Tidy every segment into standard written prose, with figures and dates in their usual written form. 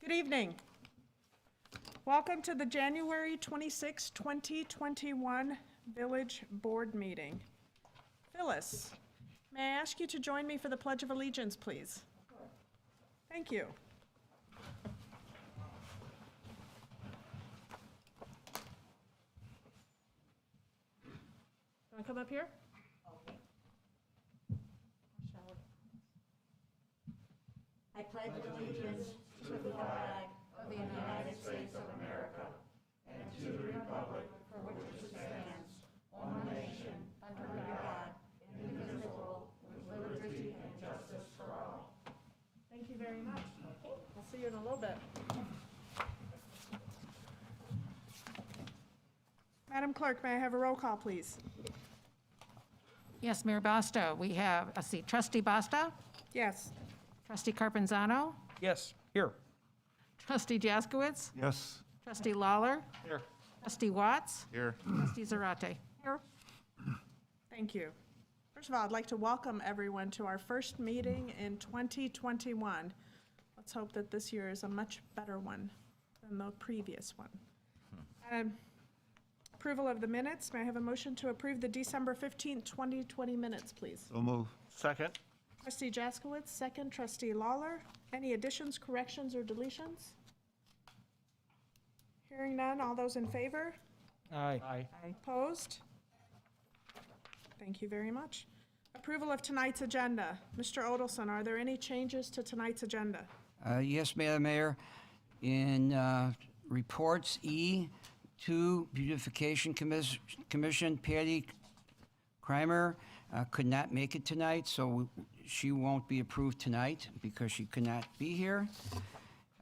Good evening. Welcome to the January 26, 2021 Village Board Meeting. Phyllis, may I ask you to join me for the Pledge of Allegiance, please? Thank you. Want to come up here? I pledge allegiance to the flag of the United States of America and to the republic for which it stands, one nation, under God, indivisible, with liberty and justice for all. Thank you very much. I'll see you in a little bit. Madam Clerk, may I have a roll call, please? Yes, Mayor Basta, we have, let's see, Trustee Basta, Yes. Trustee Carpenzano, Yes, here. Trustee Jaskowitz, Yes. Trustee Lawler, Here. Trustee Watts, Here. Trustee Zarate. Here. Thank you. First of all, I'd like to welcome everyone to our first meeting in 2021. Let's hope that this year is a much better one than the previous one. Approval of the minutes. May I have a motion to approve the December 15th, 2020 minutes, please? So move. Second. Trustee Jaskowitz, second. Trustee Lawler. Any additions, corrections, or deletions? Hearing none. All those in favor? Aye. Aye. Opposed? Thank you very much. Approval of tonight's agenda. Mr. Odelson, are there any changes to tonight's agenda? Yes, Madam Mayor. In reports E2, Beautification Commission, Patty Kramer could not make it tonight, so she won't be approved tonight because she could not be here.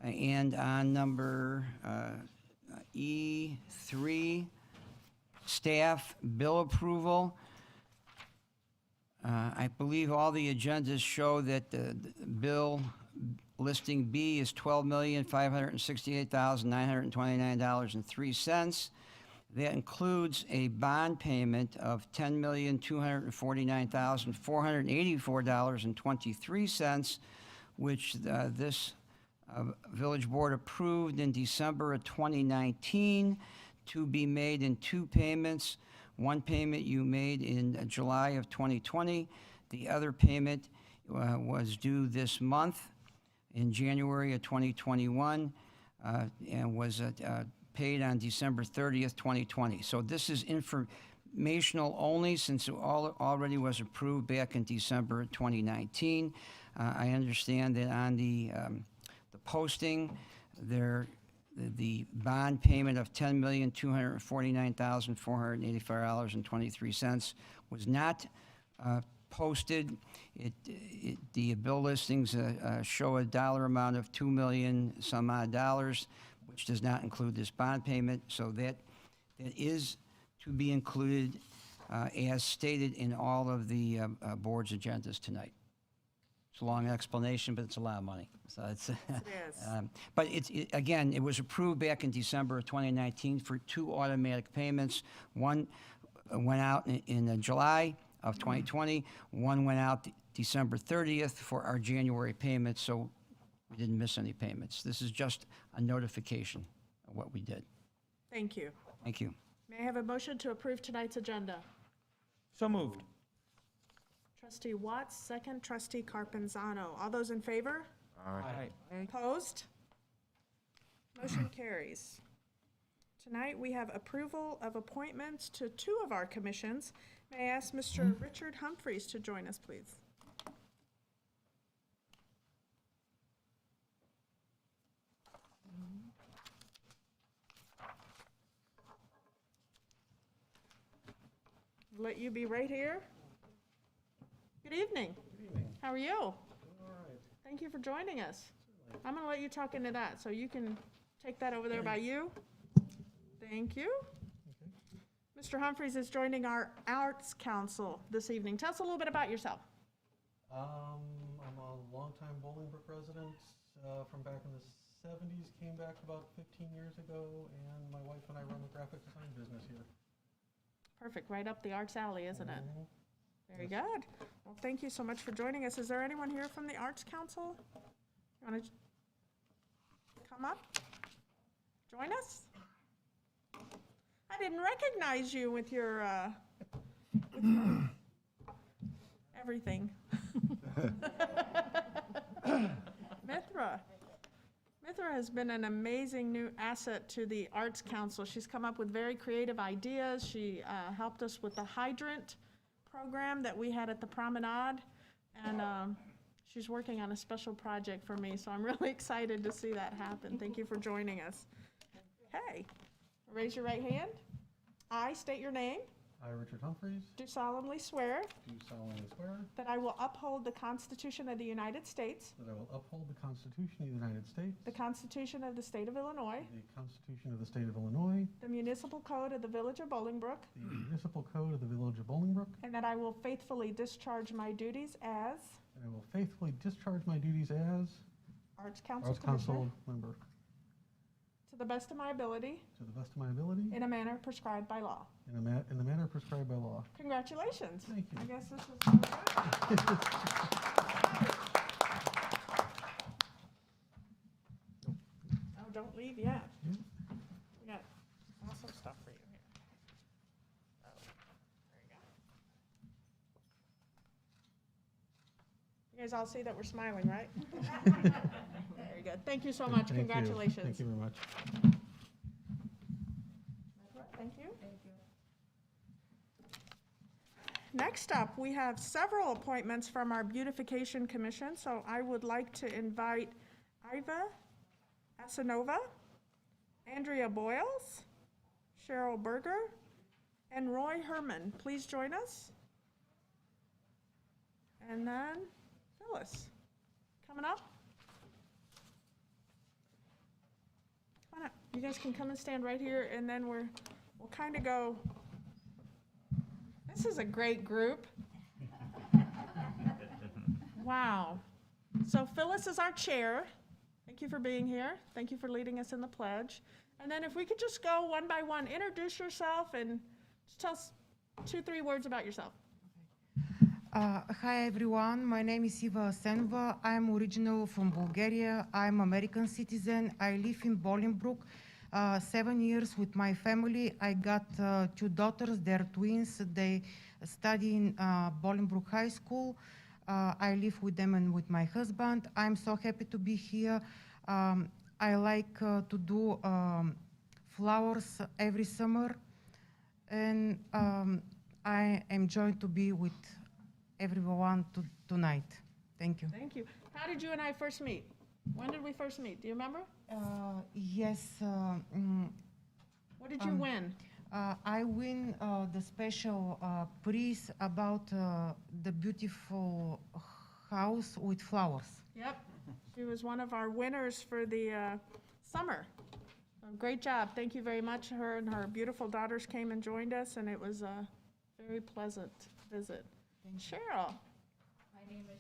And on number E3, staff bill approval. I believe all the agendas show that the bill listing B is $12,568,929.03. That includes a bond payment of $10,249,484.23, which this village board approved in December of 2019 to be made in two payments. One payment you made in July of 2020. The other payment was due this month in January of 2021 and was paid on December 30th, 2020. So this is informational only since it already was approved back in December of 2019. I understand that on the posting, the bond payment of $10,249,484.23 was not posted. The bill listings show a dollar amount of $2 million some odd dollars, which does not include this bond payment. So that is to be included as stated in all of the board's agendas tonight. It's a long explanation, but it's a lot of money. So it's, It is. but again, it was approved back in December of 2019 for two automatic payments. One went out in July of 2020. One went out December 30th for our January payment, so we didn't miss any payments. This is just a notification of what we did. Thank you. Thank you. May I have a motion to approve tonight's agenda? So moved. Trustee Watts, second. Trustee Carpenzano. All those in favor? Aye. Opposed? Motion carries. Tonight, we have approval of appointments to two of our commissions. May I ask Mr. Richard Humphreys to join us, please? Let you be right here. Good evening. Good evening. How are you? All right. Thank you for joining us. I'm going to let you talk into that, so you can take that over there by you. Thank you. Mr. Humphreys is joining our Arts Council this evening. Tell us a little bit about yourself. I'm a longtime Bolingbrook resident from back in the 70s, came back about 15 years ago, and my wife and I run the graphic design business here. Perfect, right up the arts alley, isn't it? Mhm. Very good. Well, thank you so much for joining us. Is there anyone here from the Arts Council? You want to come up? Join us? I didn't recognize you with your everything. Mithra. Mithra has been an amazing new asset to the Arts Council. She's come up with very creative ideas. She helped us with the hydrant program that we had at the Promenade, and she's working on a special project for me, so I'm really excited to see that happen. Thank you for joining us. Okay, raise your right hand. I state your name, I, Richard Humphreys, do solemnly swear do solemnly swear that I will uphold the Constitution of the United States, that I will uphold the Constitution of the United States, the Constitution of the State of Illinois, the Constitution of the State of Illinois, the municipal code of the Village of Bolingbrook, the municipal code of the Village of Bolingbrook, and that I will faithfully discharge my duties as and I will faithfully discharge my duties as Arts Council Arts Commissioner Council member to the best of my ability, to the best of my ability, in a manner prescribed by law. in the manner prescribed by law. Congratulations. Thank you. I guess this is. Oh, don't leave yet. Yeah. We got awesome stuff for you here. Oh, there you go. You guys all see that we're smiling, right? Very good. Thank you so much. Thank you. Congratulations. Thank you very much. Thank you. Next up, we have several appointments from our Beautification Commission, so I would like to invite Iva Asanova, Andrea Boyles, Cheryl Berger, and Roy Herman. Please join us. And then Phyllis, coming up. Come on up. You guys can come and stand right here, and then we'll kind of go. This is a great group. Wow. So Phyllis is our chair. Thank you for being here. Thank you for leading us in the pledge. And then if we could just go one by one, introduce yourself and just tell us 2-3 words about yourself. Hi everyone, my name is Iva Asenova. I'm original from Bulgaria. I'm American citizen. I live in Bolingbrook. 7 years with my family. I got 2 daughters, they're twins. They study in Bolingbrook High School. I live with them and with my husband. I'm so happy to be here. I like to do flowers every summer, and I enjoy to be with everyone tonight. Thank you. Thank you. How did you and I first meet? When did we first meet? Do you remember? Yes. What did you win? I win the special prize about the beautiful house with flowers. Yep. She was one of our winners for the summer. Great job. Thank you very much. Her and her beautiful daughters came and joined us, and it was a very pleasant visit. Cheryl,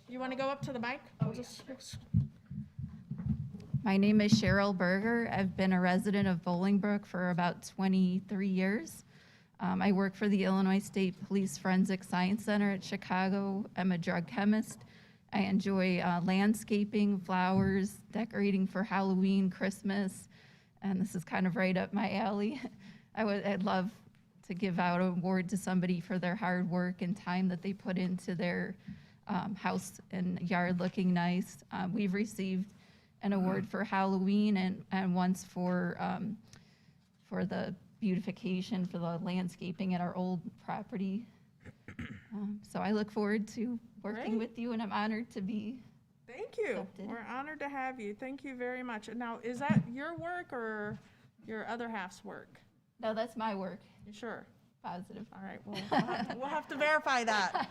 you want to go up to the mic? My name is Cheryl Berger. I've been a resident of Bolingbrook for about 23 years. I work for the Illinois State Police Forensic Science Center at Chicago. I'm a drug chemist. I enjoy landscaping, flowers, decorating for Halloween, Christmas, and this is kind of right up my alley. I'd love to give out an award to somebody for their hard work and time that they put into their house and yard looking nice. We've received an award for Halloween and once for the beautification for the landscaping at our old property. So I look forward to working Great. with you, and I'm honored to be. Thank you. Accepted. We're honored to have you. Thank you very much. Now, is that your work or your other half's work? No, that's my work. You sure? Positive. All right, we'll have to verify that.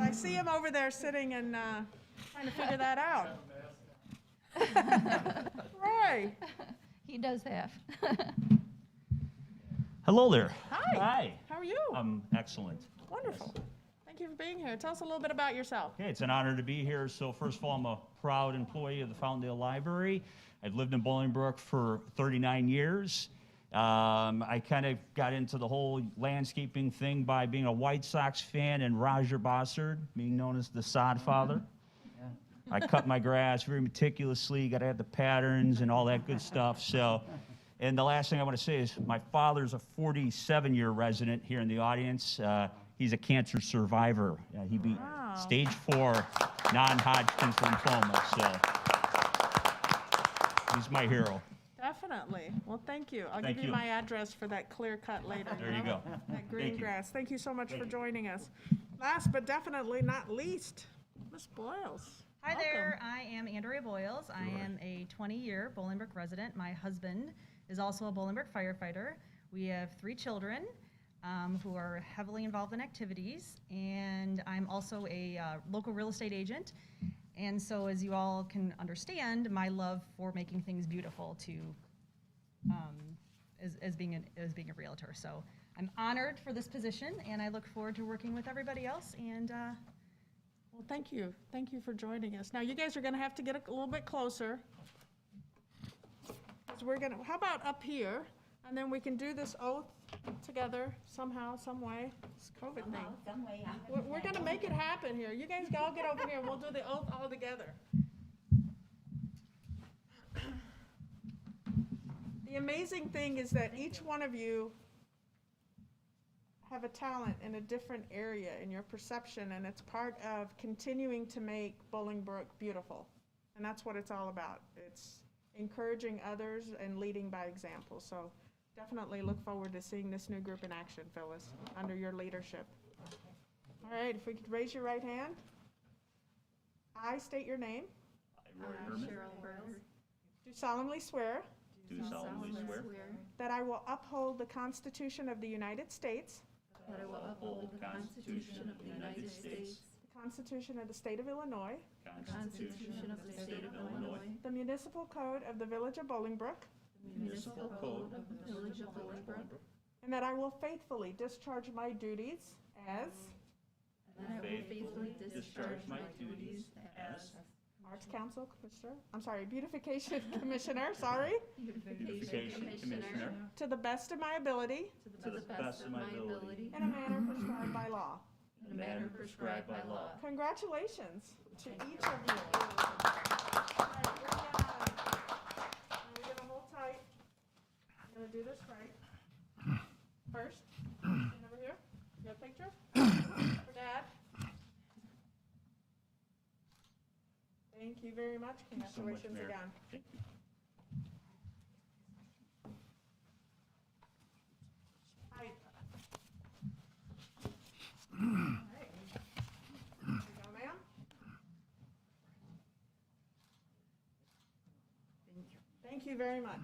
I see him over there sitting and trying to figure that out. Roy, He does have. Hello there. hi. Hi. How are you? Excellent. Wonderful. Thank you for being here. Tell us a little bit about yourself. Okay, it's an honor to be here. So first of all, I'm a proud employee of the Fountaindale Library. I've lived in Bolingbrook for 39 years. I kind of got into the whole landscaping thing by being a White Sox fan and Roger Bossard, being known as the Sod Father. I cut my grass very meticulously, got to have the patterns and all that good stuff. So, and the last thing I want to say is my father's a 47-year resident here in the audience. He's a cancer survivor. He beat Wow. stage 4 non-Hodgkin's lymphoma. So he's my hero. Definitely. Well, thank you. I'll Thank give you you. my address for that clear cut later. There you go. That green Thank you. grass. Thank you so much for Thank you. joining us. Last but definitely not least, Ms. Boyles. Hi Welcome. there, I am Andrea Boyles. I am a 20-year Bolingbrook resident. My husband is also a Bolingbrook firefighter. We have 3 children who are heavily involved in activities, and I'm also a local real estate agent. And so, as you all can understand, my love for making things beautiful as being a realtor. So I'm honored for this position, and I look forward to working with everybody else. And Well, thank you. Thank you for joining us. Now, you guys are going to have to get a little bit closer. 'Cause we're going to, how about up here? And then we can do this oath together somehow, some way. This COVID thing. Some way. We're going to make it happen here. You guys all get over here and we'll do the oath all together. The amazing thing is that each one of you have a talent in a different area in your perception, and it's part of continuing to make Bolingbrook beautiful. And that's what it's all about. It's encouraging others and leading by example. So definitely look forward to seeing this new group in action, Phyllis, under your leadership. All right, if we could raise your right hand. I state your name. Cheryl Burrows. Do solemnly swear Do solemnly swear that I will uphold the Constitution of the United States, That I will uphold the Constitution of the United States, the Constitution of the State of Illinois, the Constitution of the State of Illinois, the Municipal Code of the Village of Bolingbrook, the Municipal Code of the Village of Bolingbrook, and that I will faithfully discharge my duties as and I will faithfully discharge my duties as Arts Council Commissioner, Beautification Commissioner, Beautification Commissioner to the best of my ability, to the best of my ability, in a manner prescribed by law. in a manner prescribed by law. Congratulations to each of you. All right, we're gonna hold tight. I'm gonna do this right. First, stand over here. You got a picture? For Dad. Thank you very much. so much, Congratulations Mayor. again. Thank you. Hi. All right. There you go, ma'am. Thank you very much.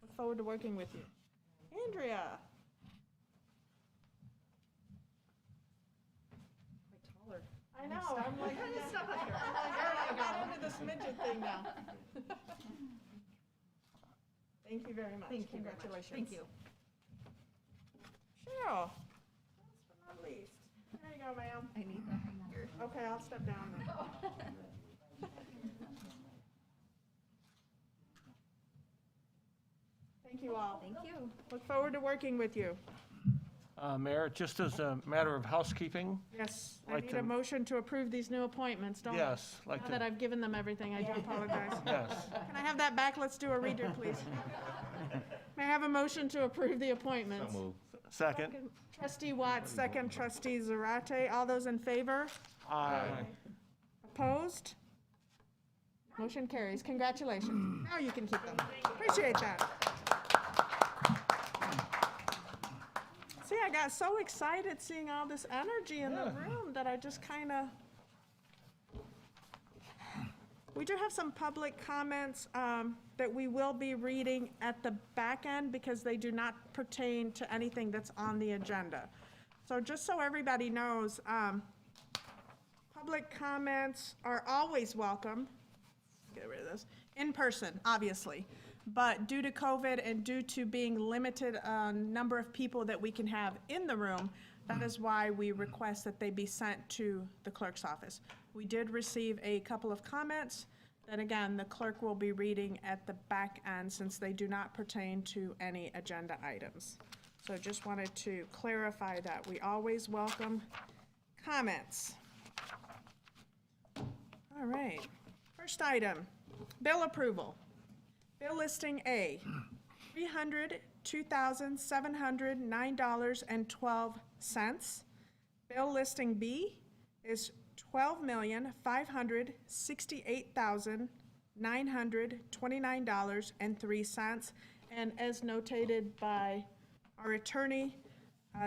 Look forward to working with you. Andrea. I know, I'm like, I got into this midget thing now. Thank you very much. Congratulations. thank you. Cheryl, last but not least. There you go, ma'am. I need that finger. Okay, I'll step down then. Thank you all. Thank you. Look forward to working with you. Mayor, just as a matter of housekeeping, Yes, I Like need a to- motion to approve these new appointments, don't I? yes, like Now that to, I've given them everything, I do apologize. yes. Can I have that back? Let's do a redo, please. May I have a motion to approve the appointments? Second, Trustee Watts, second trustee Zarate. All those in favor? aye. Opposed? Motion carries. Congratulations. Now you can keep them. Appreciate that. See, I got so excited seeing all this energy in the room that I just kind of... We do have some public comments that we will be reading at the back end because they do not pertain to anything that's on the agenda. So just so everybody knows, public comments are always welcome. Get rid of this. In person, obviously. But due to COVID and due to being limited number of people that we can have in the room, that is why we request that they be sent to the clerk's office. We did receive a couple of comments that, again, the clerk will be reading at the back end since they do not pertain to any agenda items. So just wanted to clarify that. We always welcome comments. All right. First item, bill approval. Bill listing A, $302,709.12. Bill listing B is $12,568,929.03. And as notated by our attorney,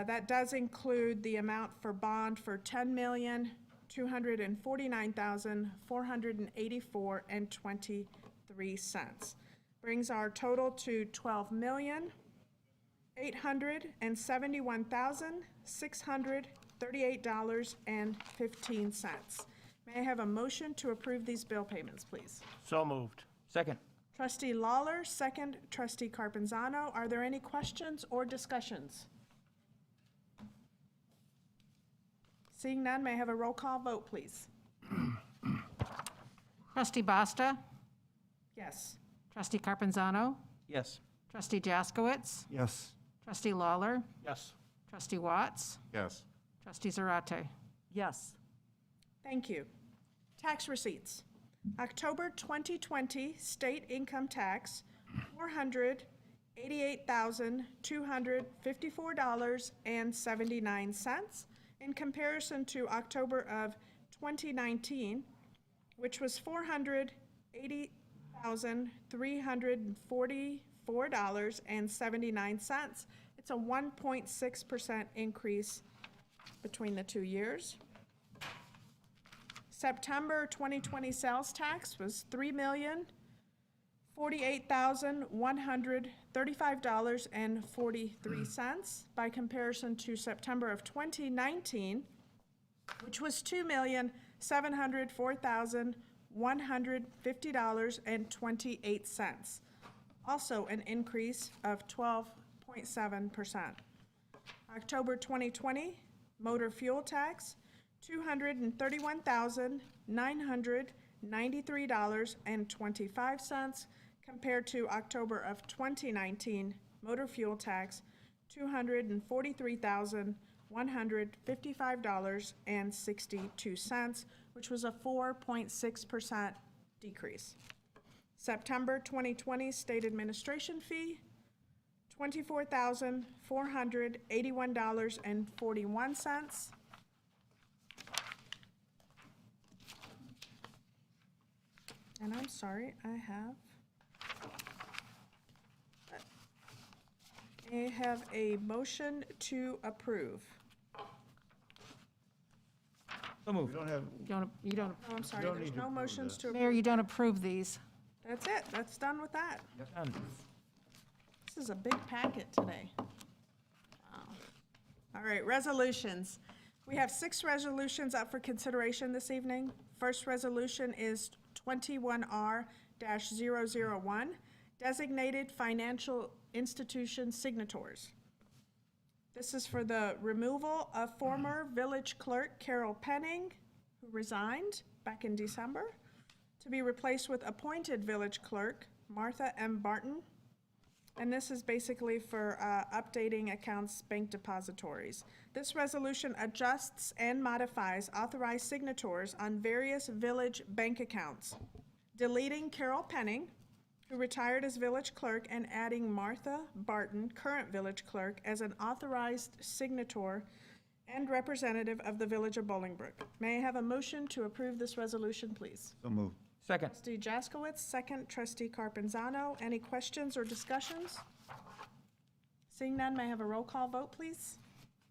that does include the amount for bond for $10,249,484.23. Brings our total to $12,871,638.15. May I have a motion to approve these bill payments, please? So moved. Second. Trustee Lawler, second. Trustee Carpenzano, are there any questions or discussions? Seeing none, may I have a roll call vote, please? Trustee Basta? Yes. Trustee Carpenzano? Yes. Trustee Jaskowitz? Yes. Trustee Lawler? Yes. Trustee Watts? Yes. Trustee Zarate? Yes. Thank you. Tax receipts. October 2020 state income tax, $488,254.79 in comparison to October of 2019, which was $480,344.79. It's a 1.6% increase between the 2 years. September 2020 sales tax was $3,048,135.43 by comparison to September of 2019, which was $2,704,150.28. Also an increase of 12.7%. October 2020 motor fuel tax, $231,993.25 compared to October of 2019 motor fuel tax, $243,155.62, which was a 4.6% decrease. September 2020 state administration fee, $24,481.41. And I'm sorry, I have a motion to approve. So moved. You don't, Oh, I'm sorry, there's no motions to approve. Mayor, you don't approve these. That's it, that's done with that. Done. This is a big packet today. Wow. All right, resolutions. We have 6 resolutions up for consideration this evening. First resolution is 21R-001, designated financial institution signatories. This is for the removal of former village clerk Carol Penning, who resigned back in December, to be replaced with appointed village clerk Martha M. Barton. And this is basically for updating accounts bank depositories. This resolution adjusts and modifies authorized signators on various village bank accounts, deleting Carol Penning, who retired as village clerk, and adding Martha Barton, current village clerk, as an authorized signator and representative of the village of Bolingbrook. May I have a motion to approve this resolution, please? So moved. Second. Trustee Jaskowitz, second. Trustee Carpenzano, any questions or discussions? Seeing none, may I have a roll call vote, please?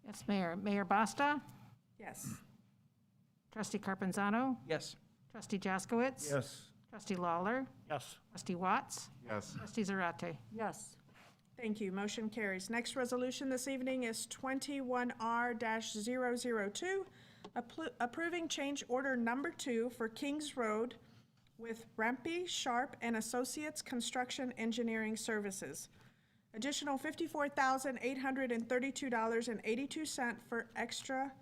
Yes, Mayor. Mayor Basta? Yes. Trustee Carpenzano? Yes. Trustee Jaskowitz? Yes. Trustee Lawler? Yes. Trustee Watts? Yes. Trustee Zarate? Yes. Thank you. Motion carries. Next resolution this evening is 21R-002, approving change order number 2 for Kings Road with Rempy, Sharp, and Associates Construction Engineering Services. Additional $54,832.82 for extra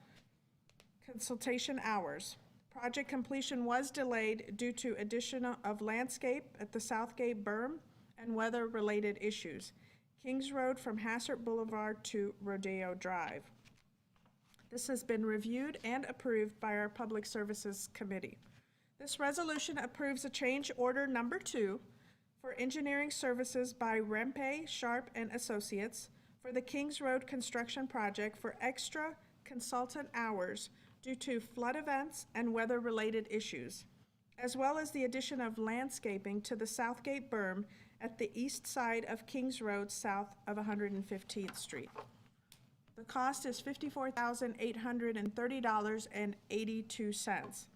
consultation hours. Project completion was delayed due to addition of landscape at the Southgate berm and weather-related issues. Kings Road from Hassert Boulevard to Rodeo Drive. This has been reviewed and approved by our Public Services Committee. This resolution approves a change order number 2 for engineering services by Rempe, Sharp and Associates for the Kings Road construction project for extra consultant hours due to flood events and weather-related issues, as well as the addition of landscaping to the Southgate berm at the east side of Kings Road south of 115th Street. The cost is $54,830.82.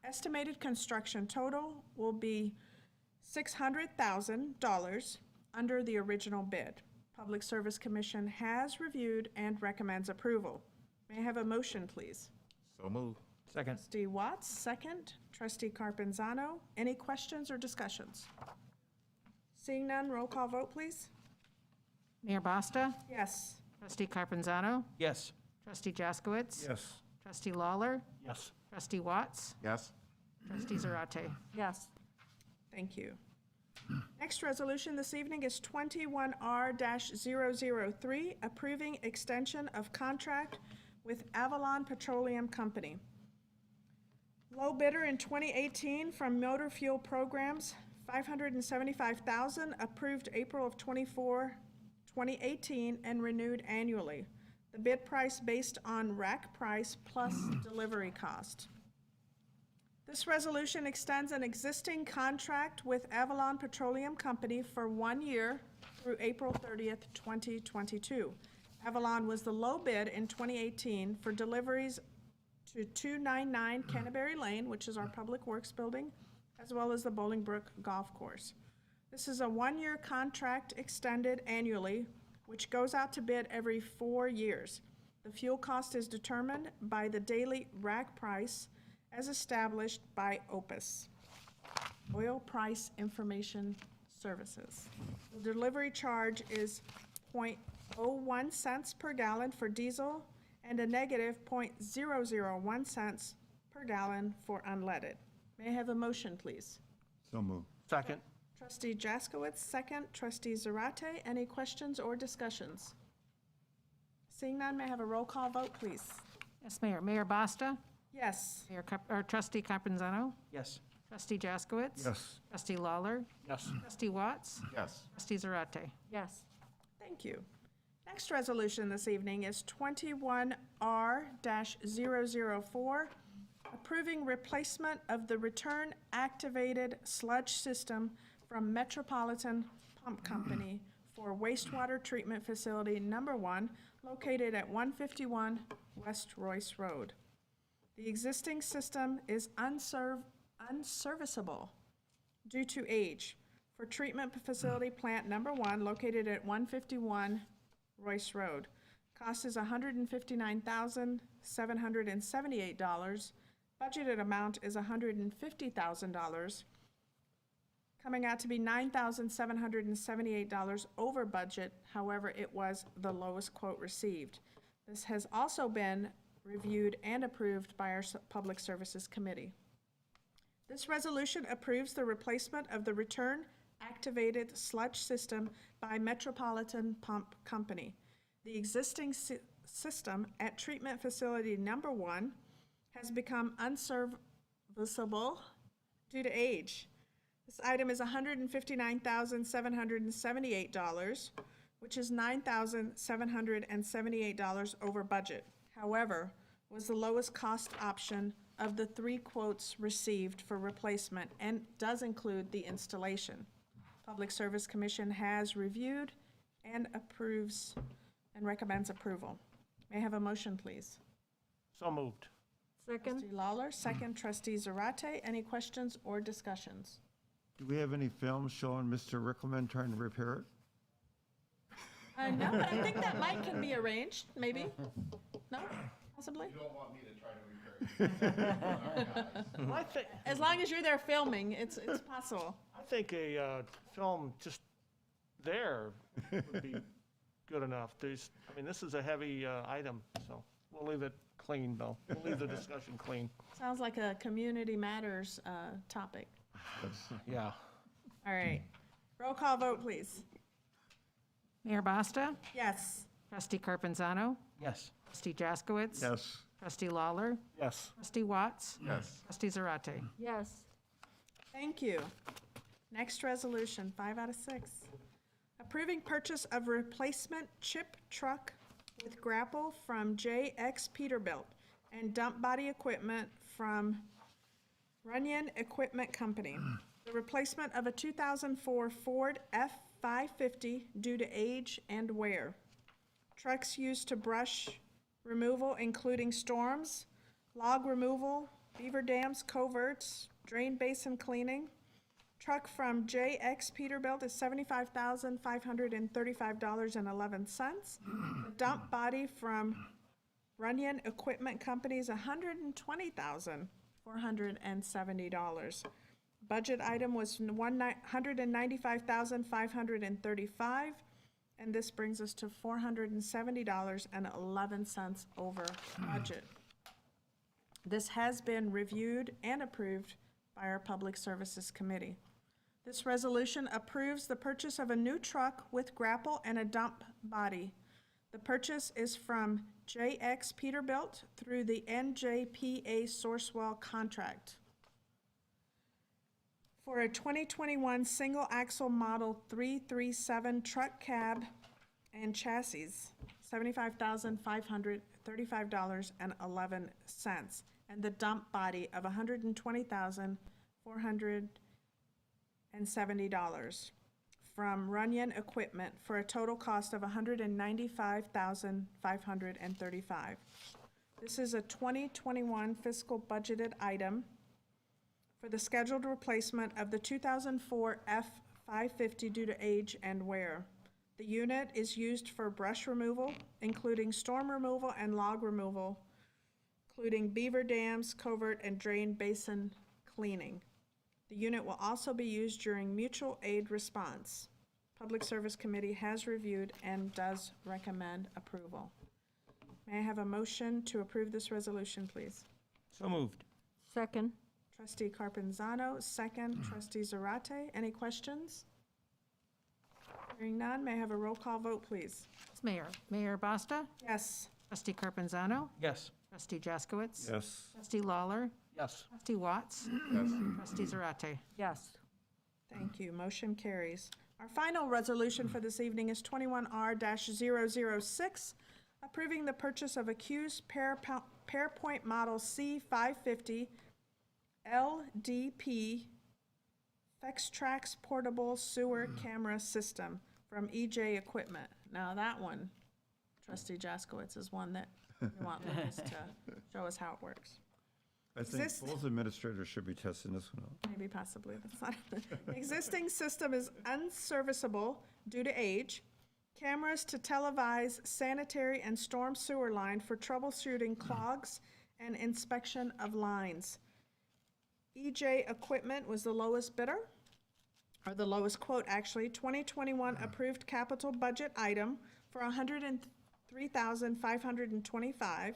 Estimated construction total will be $600,000 under the original bid. Public Service Commission has reviewed and recommends approval. May I have a motion, please? So moved. Second. Trustee Watts, second. Trustee Carpenzano. Any questions or discussions? Seeing none, roll call vote, please. Mayor Basta? Yes. Trustee Carpenzano? Yes. Trustee Jaskowitz? Yes. Trustee Lawler? Yes. Trustee Watts? Yes. Trustee Zarate? Yes. Thank you. Next resolution this evening is 21R-003, approving extension of contract with Avalon Petroleum Company. Low bidder in 2018 from Motor Fuel Programs, $575,000, approved April of 2018, and renewed annually. The bid price based on rack price plus delivery cost. This resolution extends an existing contract with Avalon Petroleum Company for 1 year through April 30th, 2022. Avalon was the low bid in 2018 for deliveries to 299 Canterbury Lane, which is our Public Works building, as well as the Bolingbrook Golf Course. This is a 1-year contract extended annually, which goes out to bid every 4 years. The fuel cost is determined by the daily rack price as established by OPIS, Oil Price Information Services. The delivery charge is 0.01 cents per gallon for diesel and a negative 0.001 cents per gallon for unleaded. May I have a motion, please? So moved. Second. Trustee Jaskowitz, second. Trustee Zarate, any questions or discussions? Seeing none, may I have a roll call vote, please? Yes, Mayor. Mayor Basta? Yes. Trustee Carpenzano? Yes. Trustee Jaskowitz? Yes. Trustee Lawler? Yes. Trustee Watts? Yes. Trustee Zarate? Yes. Thank you. Next resolution this evening is 21R-004, approving replacement of the return activated sludge system from Metropolitan Pump Company for wastewater treatment facility number 1, located at 151 West Royce Road. The existing system is unserviceable due to age for treatment facility plant number 1, located at 151 Royce Road. Cost is $159,778. Budgeted amount is $150,000, coming out to be $9,778 over budget. However, it was the lowest quote received. This has also been reviewed and approved by our Public Services Committee. This resolution approves the replacement of the return activated sludge system by Metropolitan Pump Company. The existing system at treatment facility number 1 has become unserviceable due to age. This item is $159,778, which is $9,778 over budget. However, was the lowest cost option of the 3 quotes received for replacement and does include the installation. Public Service Commission has reviewed and approves and recommends approval. May I have a motion, please? So moved. Second. Trustee Lawler, second. Trustee Zarate, any questions or discussions? Do we have any films showing Mr. Rickleman trying to repair it? No, but I think that might can be arranged, maybe? No, possibly? You don't want me to try to repair it. I think, As long as you're there filming, it's possible. I think a film just there would be good enough. This is a heavy item, so we'll leave it clean, though. We'll leave the discussion clean. Sounds like a community matters topic. Yeah. All right. Roll call vote, please. Mayor Basta? Yes. Trustee Carpenzano? Yes. Trustee Jaskowitz? Yes. Trustee Lawler. Yes. Trustee Watts. Yes. Trustee Zarate. Yes. Thank you. Next resolution, 5 out of 6. Approving purchase of replacement chip truck with grapple from JX Peterbilt and dump body equipment from Runyon Equipment Company. The replacement of a 2004 Ford F-550 due to age and wear. Trucks used to brush removal including storms, log removal, beaver dams, coverts, drain basin cleaning. Truck from JX Peterbilt is $75,535.11. The dump body from Runyon Equipment Company is $120,470. Budget item was $195,535, and this brings us to $470.11 over budget. This has been reviewed and approved by our Public Services Committee. This resolution approves the purchase of a new truck with grapple and a dump body. The purchase is from JX Peterbilt through the NJPA Sourcewell contract. For a 2021 single-axle Model 337 truck cab and chassis, $75,535.11, and the dump body of $120,470 from Runyon Equipment for a total cost of $195,535. This is a 2021 fiscal budgeted item for the scheduled replacement of the 2004 F-550 due to age and wear. The unit is used for brush removal, including storm removal and log removal, including beaver dams, covert, and drain basin cleaning. The unit will also be used during mutual aid response. Public Service Committee has reviewed and does recommend approval. May I have a motion to approve this resolution, please? So moved. Second. Trustee Carpenzano, second. Trustee Zarate, any questions? Hearing none, may I have a roll call vote, please? Mayor. Mayor Basta. Yes. Trustee Carpenzano. Yes. Trustee Jaskowitz. Yes. Trustee Lawler. Yes. Trustee Watts. Yes. Trustee Zarate. Yes. Thank you. Motion carries. Our final resolution for this evening is 21R-006, approving the purchase of a Q's Pearpoint Model C550 LDP Fextrax Portable Sewer Camera System from EJ Equipment. Now that one, Trustee Jaskowitz, is one that we want Lucas to show us how it works. I think Exist- both administrators should be testing this one out. Maybe possibly, that's not, existing system is unserviceable due to age. Cameras to televise sanitary and storm sewer line for troubleshooting clogs and inspection of lines. EJ Equipment was the lowest bidder, or the lowest quote, actually. 2021 approved capital budget item for $103,525,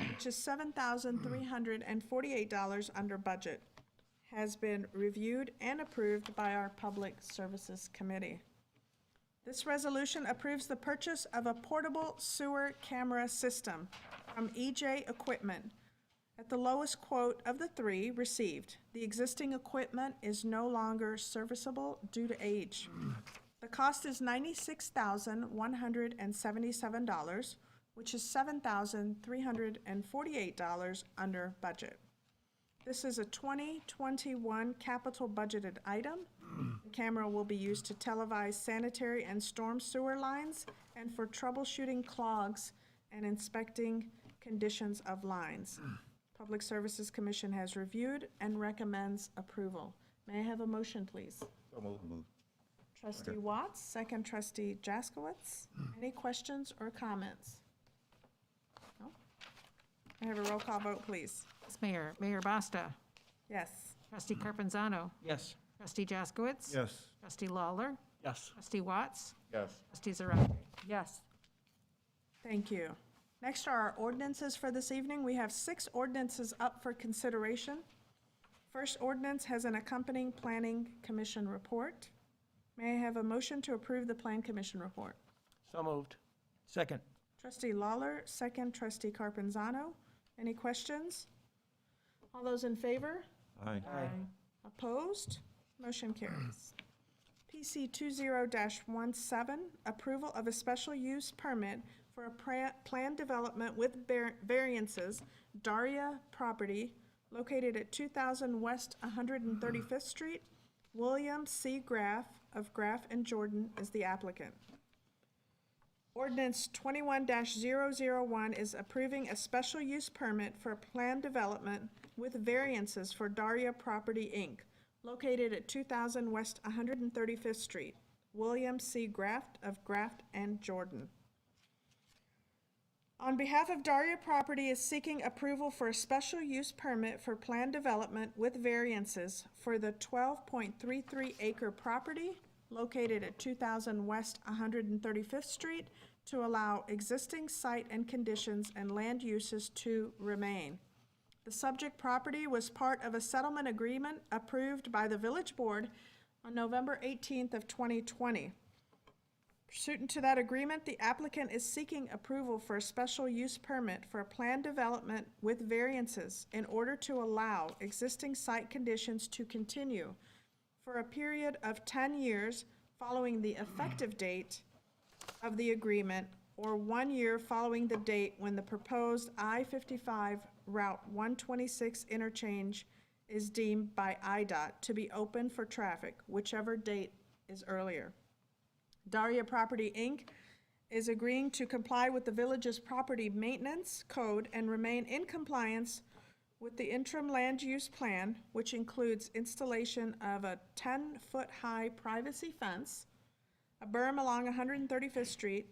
which is $7,348 under budget, has been reviewed and approved by our Public Services Committee. This resolution approves the purchase of a portable sewer camera system from EJ Equipment at the lowest quote of the three received. The existing equipment is no longer serviceable due to age. The cost is $96,177, which is $7,348 under budget. This is a 2021 capital budgeted item. The camera will be used to televise sanitary and storm sewer lines and for troubleshooting clogs and inspecting conditions of lines. Public Services Commission has reviewed and recommends approval. May I have a motion, please? So moved. Trustee Watts, second. Trustee Jaskowitz. Any questions or comments? No? I have a roll call vote, please. Mayor. Mayor Basta. Yes. Trustee Carpenzano. Yes. Trustee Jaskowitz. Yes. Trustee Lawler. Yes. Trustee Watts. Yes. Trustee Zarate. Yes. Thank you. Next are our ordinances for this evening. We have 6 ordinances up for consideration. First ordinance has an accompanying Planning Commission report. May I have a motion to approve the Plan Commission report? So moved. Second. Trustee Lawler, second. Trustee Carpenzano. Any questions? All those in favor? Aye. Opposed? Motion carries. PC 20-17, approval of a special use permit for a planned development with variances, Daria property located at 2000 West 135th Street. William C. Graff of Graff and Jordan is the applicant. Ordinance 21-001 is approving a special use permit for a planned development with variances for Daria Property, Inc., located at 2000 West 135th Street. William C. Graff of Graff and Jordan. On behalf of Daria Property is seeking approval for a special use permit for planned development with variances for the 12.33 acre property located at 2000 West 135th Street to allow existing site and conditions and land uses to remain. The subject property was part of a settlement agreement approved by the Village Board on November 18th of 2020. Pursuant to that agreement, the applicant is seeking approval for a special use permit for a planned development with variances in order to allow existing site conditions to continue for a period of 10 years following the effective date of the agreement, or 1 year following the date when the proposed I-55 Route 126 interchange is deemed by IDOT to be open for traffic, whichever date is earlier. Daria Property, Inc. is agreeing to comply with the village's property maintenance code and remain in compliance with the interim land use plan, which includes installation of a 10-foot-high privacy fence, a berm along 135th Street,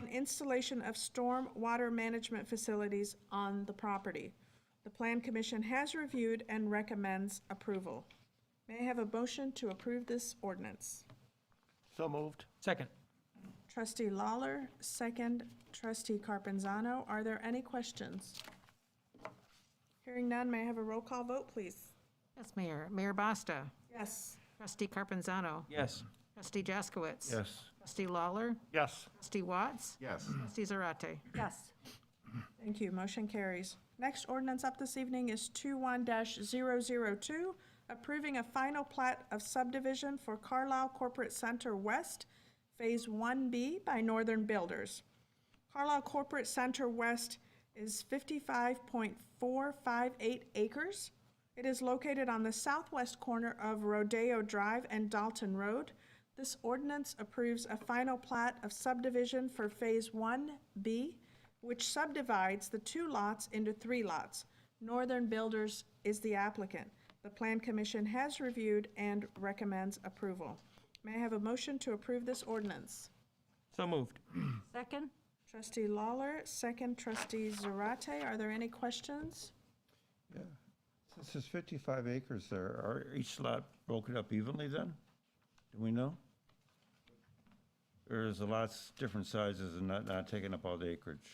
and installation of storm water management facilities on the property. The Plan Commission has reviewed and recommends approval. May I have a motion to approve this ordinance? So moved. Second. Trustee Lawler, second. Trustee Carpenzano, are there any questions? Hearing none, may I have a roll call vote, please? Yes, Mayor. Mayor Basta. Yes. Trustee Carpenzano. Yes. Trustee Jaskowitz. Yes. Trustee Lawler. Yes. Trustee Watts. Yes. Trustee Zarate. Yes. Thank you. Motion carries. Next ordinance up this evening is 21-002, approving a final plat of subdivision for Carlisle Corporate Center West, Phase 1B by Northern Builders. Carlisle Corporate Center West is 55.458 acres. It is located on the southwest corner of Rodeo Drive and Dalton Road. This ordinance approves a final plat of subdivision for Phase 1B, which subdivides the 2 lots into 3 lots. Northern Builders is the applicant. The Plan Commission has reviewed and recommends approval. May I have a motion to approve this ordinance? So moved. Second? Trustee Lawler, second. Trustee Zarate, are there any questions? Yeah. Since there's 55 acres there, are each lot broken up evenly then? Do we know? Or is the lots different sizes and not taking up all the acreage?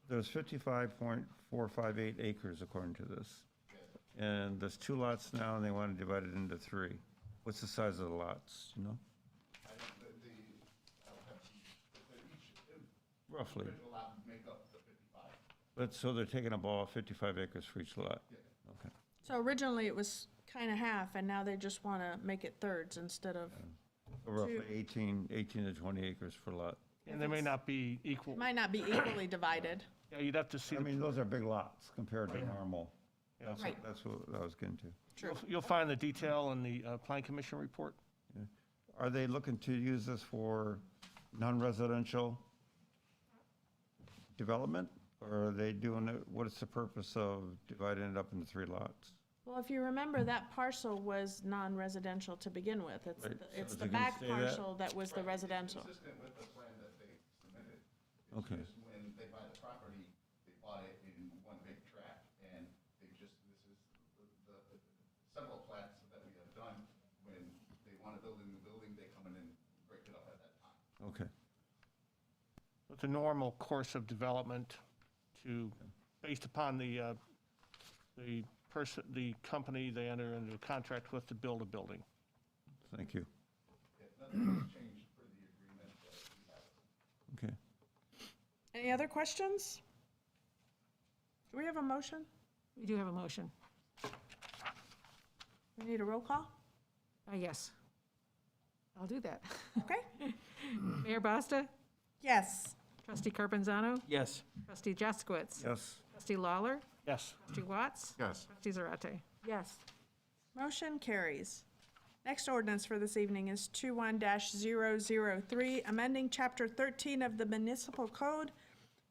There's 55.458 acres according to this. And there's 2 lots now and they want to divide it into 3. What's the size of the lots, you know? Roughly. But, so they're taking up all 55 acres for each lot? Okay. So originally it was kind of half, and now they just want to make it thirds instead of, So roughly 18 to 20 acres per lot. And they may not be equal. it might not be equally divided. Yeah, you'd have to see. I mean, those are big lots compared to normal. That's Right. that's what I was getting to. True. You'll find the detail in the Plan Commission report. Are they looking to use this for non-residential development? Or are they doing it, what is the purpose of dividing it up into 3 lots? Well, if you remember, that parcel was non-residential to begin with. It's Right. the- So it's is the it gonna back stay that? parcel that was the residential. Consistent with the plan that they submitted. It's Okay. just when they buy the property, they bought it in one big tract, and they just, this is the several plats that we have done. When they want to build a new building, they come in and break it up at that time. Okay. It's a normal course of development to, based upon the company they enter into a contract with to build a building. Thank you. Yeah, nothing has changed for the agreement that we have. Okay. Any other questions? Do we have a motion? We do have a motion. We need a roll call? Yes. I'll do that. Okay. Mayor Basta? Yes. Trustee Carpenzano? Yes. Trustee Jaskowitz? Yes. Trustee Lawler? Yes. Trustee Watts? Yes. Trustee Zarate? Yes. Motion carries. Next ordinance for this evening is 21-003, amending Chapter 13 of the Municipal Code,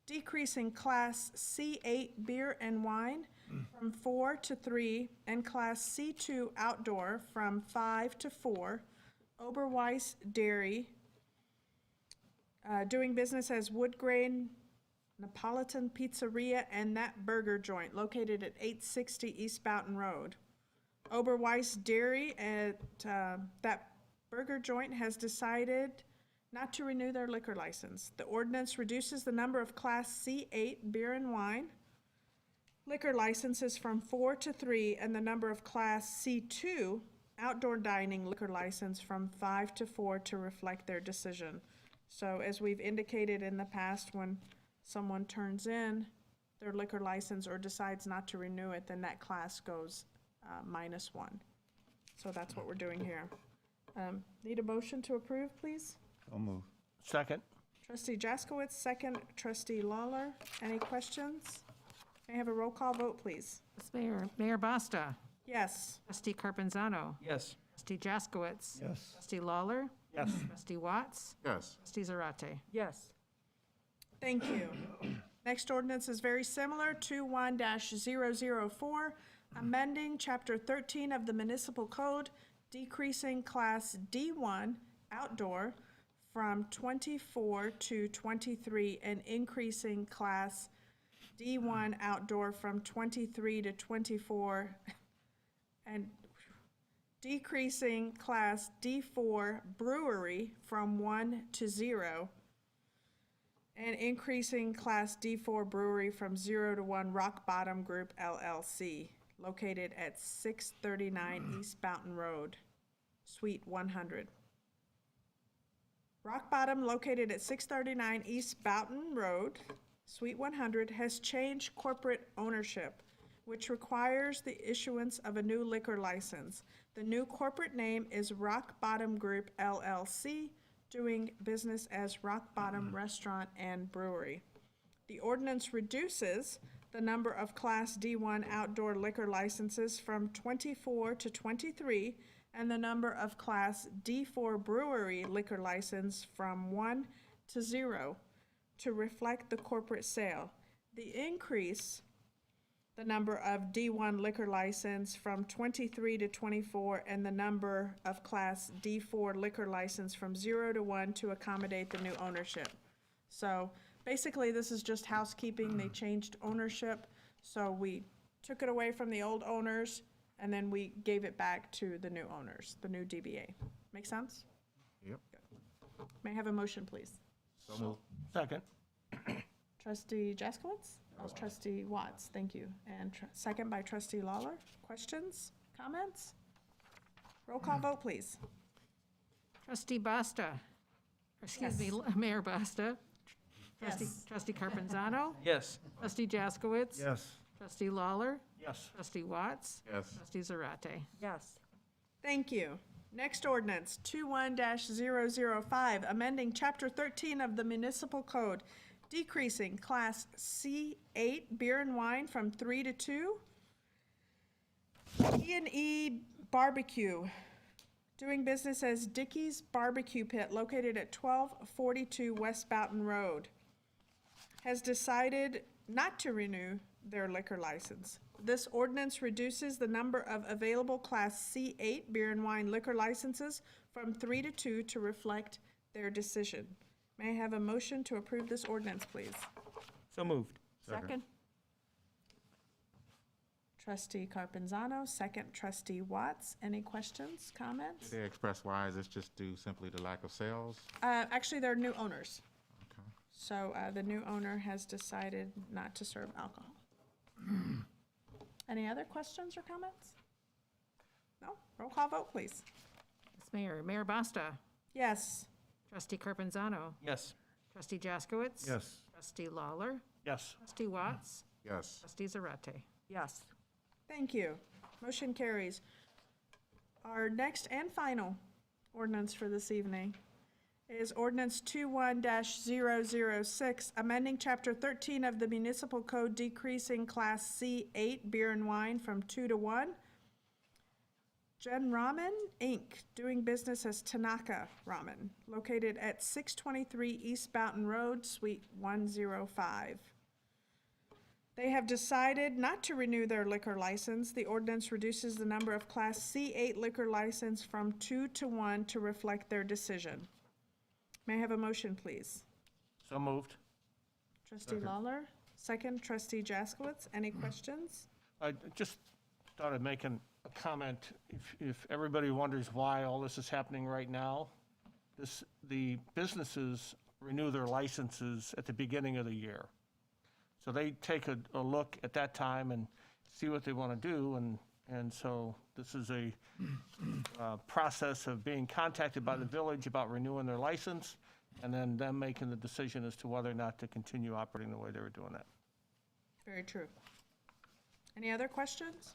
decreasing Class C8 beer and wine from 4 to 3, and Class C2 outdoor from 5 to 4. Oberweis Dairy, doing business as Woodgrain Napolitan Pizzeria and That Burger Joint, located at 860 East Boughton Road. Oberweis Dairy at That Burger Joint has decided not to renew their liquor license. The ordinance reduces the number of Class C8 beer and wine liquor licenses from 4 to 3, and the number of Class C2 outdoor dining liquor license from 5 to 4 to reflect their decision. So as we've indicated in the past, when someone turns in their liquor license or decides not to renew it, then that class goes -1. So that's what we're doing here. Need a motion to approve, please? I'll move. Second. Trustee Jaskowitz, second. Trustee Lawler, any questions? May I have a roll call vote, please? Yes, Mayor. Mayor Basta? Yes. Trustee Carpenzano? Yes. Trustee Jaskowitz? Yes. Trustee Lawler? Yes. Trustee Watts? Yes. Trustee Zarate? Yes. Thank you. Next ordinance is very similar, 21-004, amending Chapter 13 of the Municipal Code, decreasing Class D1 outdoor from 24 to 23, and increasing Class D1 outdoor from 23 to 24, and decreasing Class D4 brewery from 1 to 0, and increasing Class D4 brewery from 0 to 1 Rock Bottom Group LLC, located at 639 East Boughton Road, Suite 100. Rock Bottom, located at 639 East Boughton Road, Suite 100, has changed corporate ownership, which requires the issuance of a new liquor license. The new corporate name is Rock Bottom Group LLC, doing business as Rock Bottom Restaurant and Brewery. The ordinance reduces the number of Class D1 outdoor liquor licenses from 24 to 23, and the number of Class D4 brewery liquor license from 1 to 0 to reflect the corporate sale. The increase the number of D1 liquor license from 23 to 24, and the number of Class D4 liquor license from 0 to 1 to accommodate the new ownership. So basically, this is just housekeeping. They changed ownership, so we took it away from the old owners, and then we gave it back to the new owners, the new DBA. Make sense? Yep. May I have a motion, please? So moved. Second. Trustee Jaskowitz? Oh, Trustee Watts, thank you. And second by Trustee Lawler. Questions, comments? Roll call vote, please. Trustee Basta? Excuse me, Mayor Basta? Yes. Trustee Carpenzano? Yes. Trustee Jaskowitz? Yes. Trustee Lawler? Yes. Trustee Watts? Yes. Trustee Zarate? Yes. Thank you. Next ordinance, 21-005, amending Chapter 13 of the Municipal Code, decreasing Class C8 beer and wine from 3 to 2. E&E Barbecue, doing business as Dickey's Barbecue Pit, located at 1242 West Boughton Road, has decided not to renew their liquor license. This ordinance reduces the number of available Class C8 beer and wine liquor licenses from 3 to 2 to reflect their decision. May I have a motion to approve this ordinance, please? So moved. Second. Trustee Carpenzano, second. Trustee Watts, any questions, comments? Did they express why? Is this just due simply to lack of sales? Actually, they're new owners. Okay. So the new owner has decided not to serve alcohol. Any other questions or comments? No? Roll call vote, please. Yes, Mayor. Mayor Basta? Yes. Trustee Carpenzano? Yes. Trustee Jaskowitz? Yes. Trustee Lawler, Yes. Trustee Watts, Yes. Trustee Zarate. Yes. Thank you. Motion carries. Our next and final ordinance for this evening is ordinance 21-006, amending Chapter 13 of the Municipal Code, decreasing Class C8 beer and wine from 2 to 1. Gen Ramen, Inc., doing business as Tanaka Ramen, located at 623 East Boughton Road, Suite 105. They have decided not to renew their liquor license. The ordinance reduces the number of Class C8 liquor license from 2 to 1 to reflect their decision. May I have a motion, please? So moved. Trustee Lawler, second. Trustee Jaskowitz, any questions? I just thought I'd make a comment. If everybody wonders why all this is happening right now, the businesses renew their licenses at the beginning of the year. So they take a look at that time and see what they want to do, and so this is a process of being contacted by the village about renewing their license, and then them making the decision as to whether or not to continue operating the way they were doing that. Very true. Any other questions?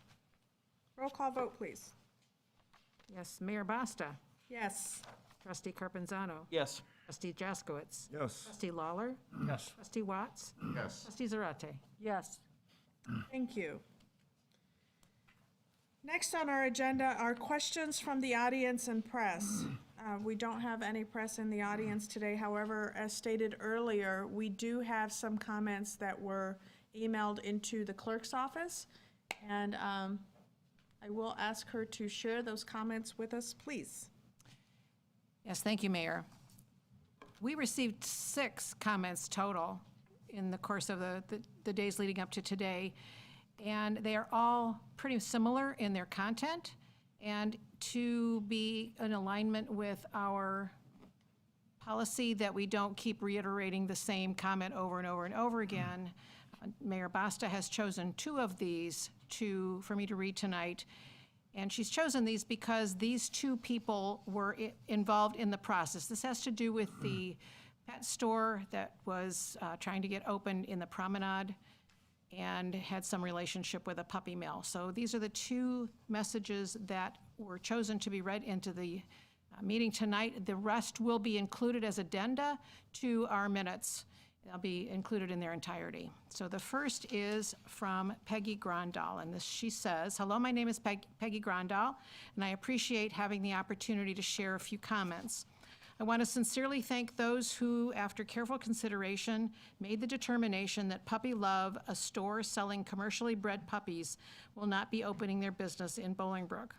Roll call vote, please. Yes, Mayor Basta, Yes. Trustee Carpenzano, Yes. Trustee Jaskowitz, Yes. Trustee Lawler, Yes. Trustee Watts, Yes. Trustee Zarate. Yes. Thank you. Next on our agenda are questions from the audience and press. We don't have any press in the audience today. However, as stated earlier, we do have some comments that were emailed into the clerk's office. And I will ask her to share those comments with us, please. Yes, thank you, Mayor. We received 6 comments total in the course of the days leading up to today, and they are all pretty similar in their content. And to be in alignment with our policy that we don't keep reiterating the same comment over and over and over again, Mayor Basta has chosen 2 of these for me to read tonight. And she's chosen these because these 2 people were involved in the process. This has to do with the pet store that was trying to get opened in the promenade and had some relationship with a puppy mill. So these are the 2 messages that were chosen to be read into the meeting tonight. The rest will be included as addenda to our minutes. They'll be included in their entirety. So the first is from Peggy Grandal, and she says, "Hello, my name is Peggy Grandal, and I appreciate having the opportunity to share a few comments. I want to sincerely thank those who, after careful consideration, made the determination that Puppy Love, a store selling commercially bred puppies, will not be opening their business in Bolingbrook.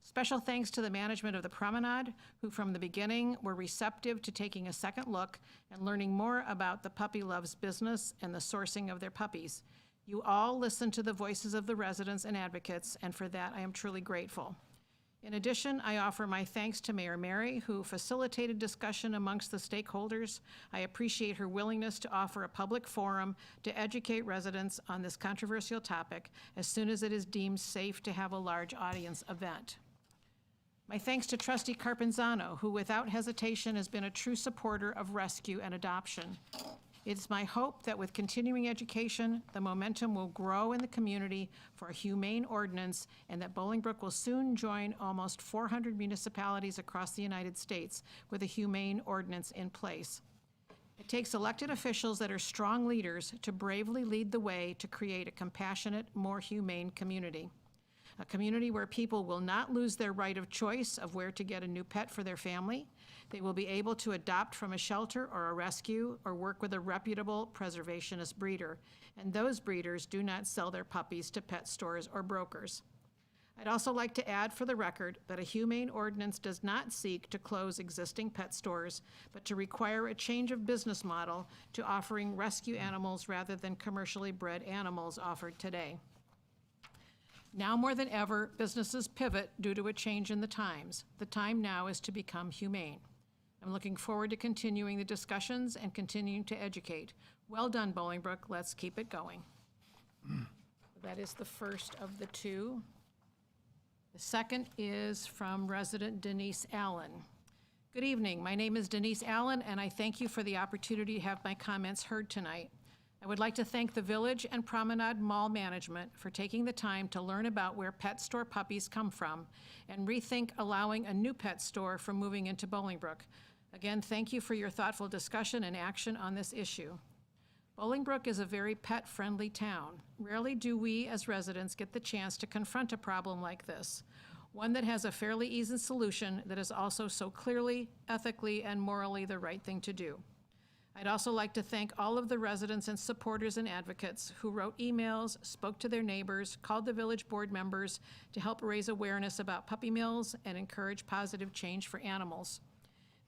Special thanks to the management of the Promenade, who from the beginning were receptive to taking a second look and learning more about the Puppy Love's business and the sourcing of their puppies. You all listened to the voices of the residents and advocates, and for that I am truly grateful. In addition, I offer my thanks to Mayor Mary, who facilitated discussion amongst the stakeholders. I appreciate her willingness to offer a public forum to educate residents on this controversial topic as soon as it is deemed safe to have a large audience event. My thanks to Trustee Carpenzano, who without hesitation has been a true supporter of rescue and adoption. It is my hope that with continuing education, the momentum will grow in the community for a humane ordinance and that Bolingbrook will soon join almost 400 municipalities across the United States with a humane ordinance in place. It takes elected officials that are strong leaders to bravely lead the way to create a compassionate, more humane community. A community where people will not lose their right of choice of where to get a new pet for their family. They will be able to adopt from a shelter or a rescue or work with a reputable preservationist breeder. And those breeders do not sell their puppies to pet stores or brokers. I'd also like to add for the record that a humane ordinance does not seek to close existing pet stores, but to require a change of business model to offering rescue animals rather than commercially bred animals offered today. Now more than ever, businesses pivot due to a change in the times. The time now is to become humane. I'm looking forward to continuing the discussions and continuing to educate. Well done, Bolingbrook. Let's keep it going. That is the first of the 2. The second is from resident Denise Allen. Good evening. My name is Denise Allen, and I thank you for the opportunity to have my comments heard tonight. I would like to thank the Village and Promenade Mall management for taking the time to learn about where pet store puppies come from and rethink allowing a new pet store from moving into Bolingbrook. Again, thank you for your thoughtful discussion and action on this issue. Bolingbrook is a very pet-friendly town. Rarely do we, as residents, get the chance to confront a problem like this, one that has a fairly easy solution that is also so clearly, ethically, and morally the right thing to do. I'd also like to thank all of the residents and supporters and advocates who wrote emails, spoke to their neighbors, called the village board members to help raise awareness about puppy mills and encourage positive change for animals.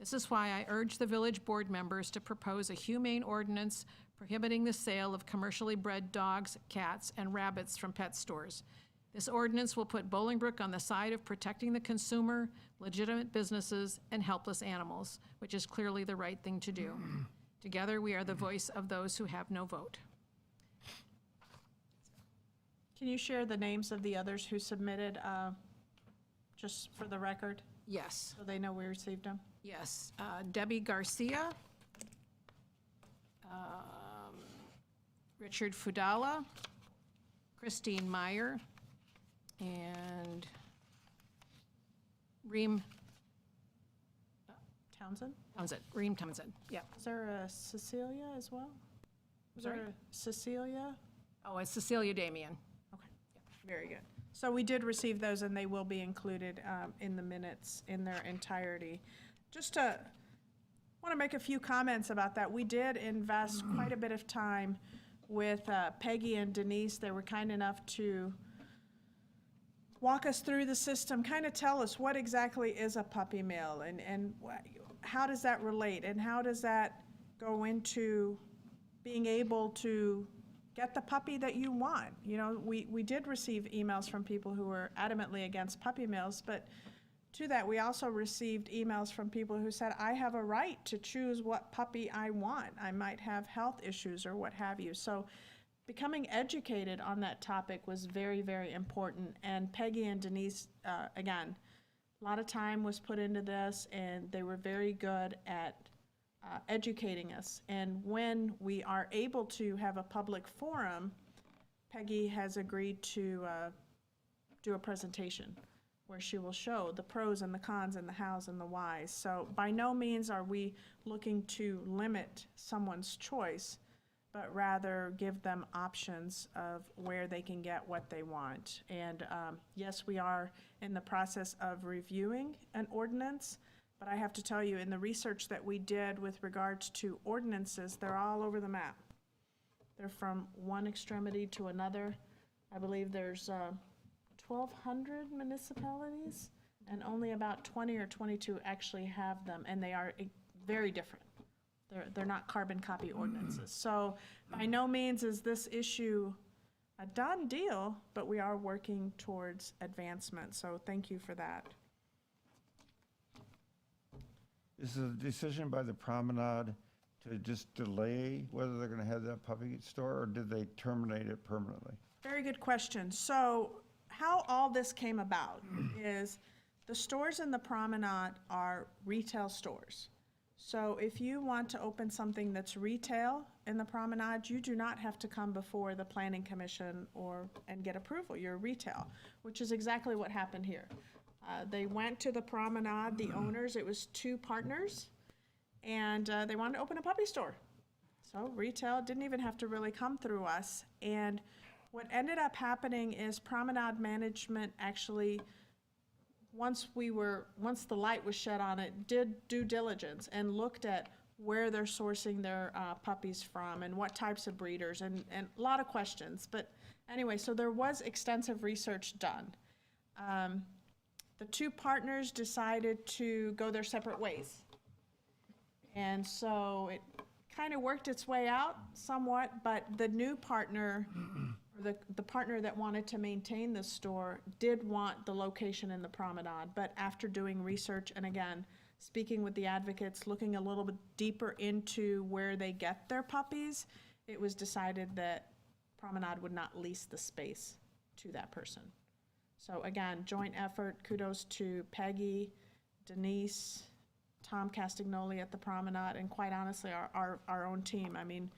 This is why I urge the village board members to propose a humane ordinance prohibiting the sale of commercially bred dogs, cats, and rabbits from pet stores. This ordinance will put Bolingbrook on the side of protecting the consumer, legitimate businesses, and helpless animals, which is clearly the right thing to do. Together, we are the voice of those who have no vote. Can you share the names of the others who submitted, just for the record, Yes, so they know we received them? yes. Debbie Garcia, Richard Fudala, Christine Meyer, and Reem Townsend? Reem Townsend, yeah. Is there a Cecilia as well? Was there Sorry? a Cecilia? Oh, it's Cecilia Damian. Okay, very good. So we did receive those, and they will be included in the minutes in their entirety. Just to, want to make a few comments about that. We did invest quite a bit of time with Peggy and Denise. They were kind enough to walk us through the system, kind of tell us what exactly is a puppy mill, and how does that relate, and how does that go into being able to get the puppy that you want. You know, we did receive emails from people who were adamantly against puppy mills, but to that, we also received emails from people who said, I have a right to choose what puppy I want. I might have health issues or what have you. So becoming educated on that topic was very, very important. And Peggy and Denise, again, a lot of time was put into this, and they were very good at educating us. And when we are able to have a public forum, Peggy has agreed to do a presentation where she will show the pros and the cons and the hows and the whys. So by no means are we looking to limit someone's choice, but rather give them options of where they can get what they want. And yes, we are in the process of reviewing an ordinance, but I have to tell you, in the research that we did with regards to ordinances, they're all over the map. They're from one extremity to another. I believe there's 1,200 municipalities, and only about 20 or 22 actually have them, and they are very different. They're not carbon copy ordinances. So by no means is this issue a done deal, but we are working towards advancement. So thank you for that. Is the decision by the Promenade to just delay whether they're going to have that puppy store, or did they terminate it permanently? Very good question. So how all this came about is the stores in the Promenade are retail stores. So if you want to open something that's retail in the Promenade, you do not have to come before the Planning Commission and get approval. You're retail, which is exactly what happened here. They went to the Promenade, the owners, it was two partners, and they wanted to open a puppy store. So retail didn't even have to really come through us. And what ended up happening is Promenade management actually, once the light was shed on it, did due diligence and looked at where they're sourcing their puppies from and what types of breeders and a lot of questions. But anyway, so there was extensive research done. The two partners decided to go their separate ways. And so it kind of worked its way out somewhat, but the new partner, or the partner that wanted to maintain the store, did want the location in the Promenade. But after doing research and again, speaking with the advocates, looking a little bit deeper into where they get their puppies, it was decided that Promenade would not lease the space to that person. So again, joint effort, kudos to Peggy, Denise, Tom Castagnoli at the Promenade, and quite honestly, our own team. I mean,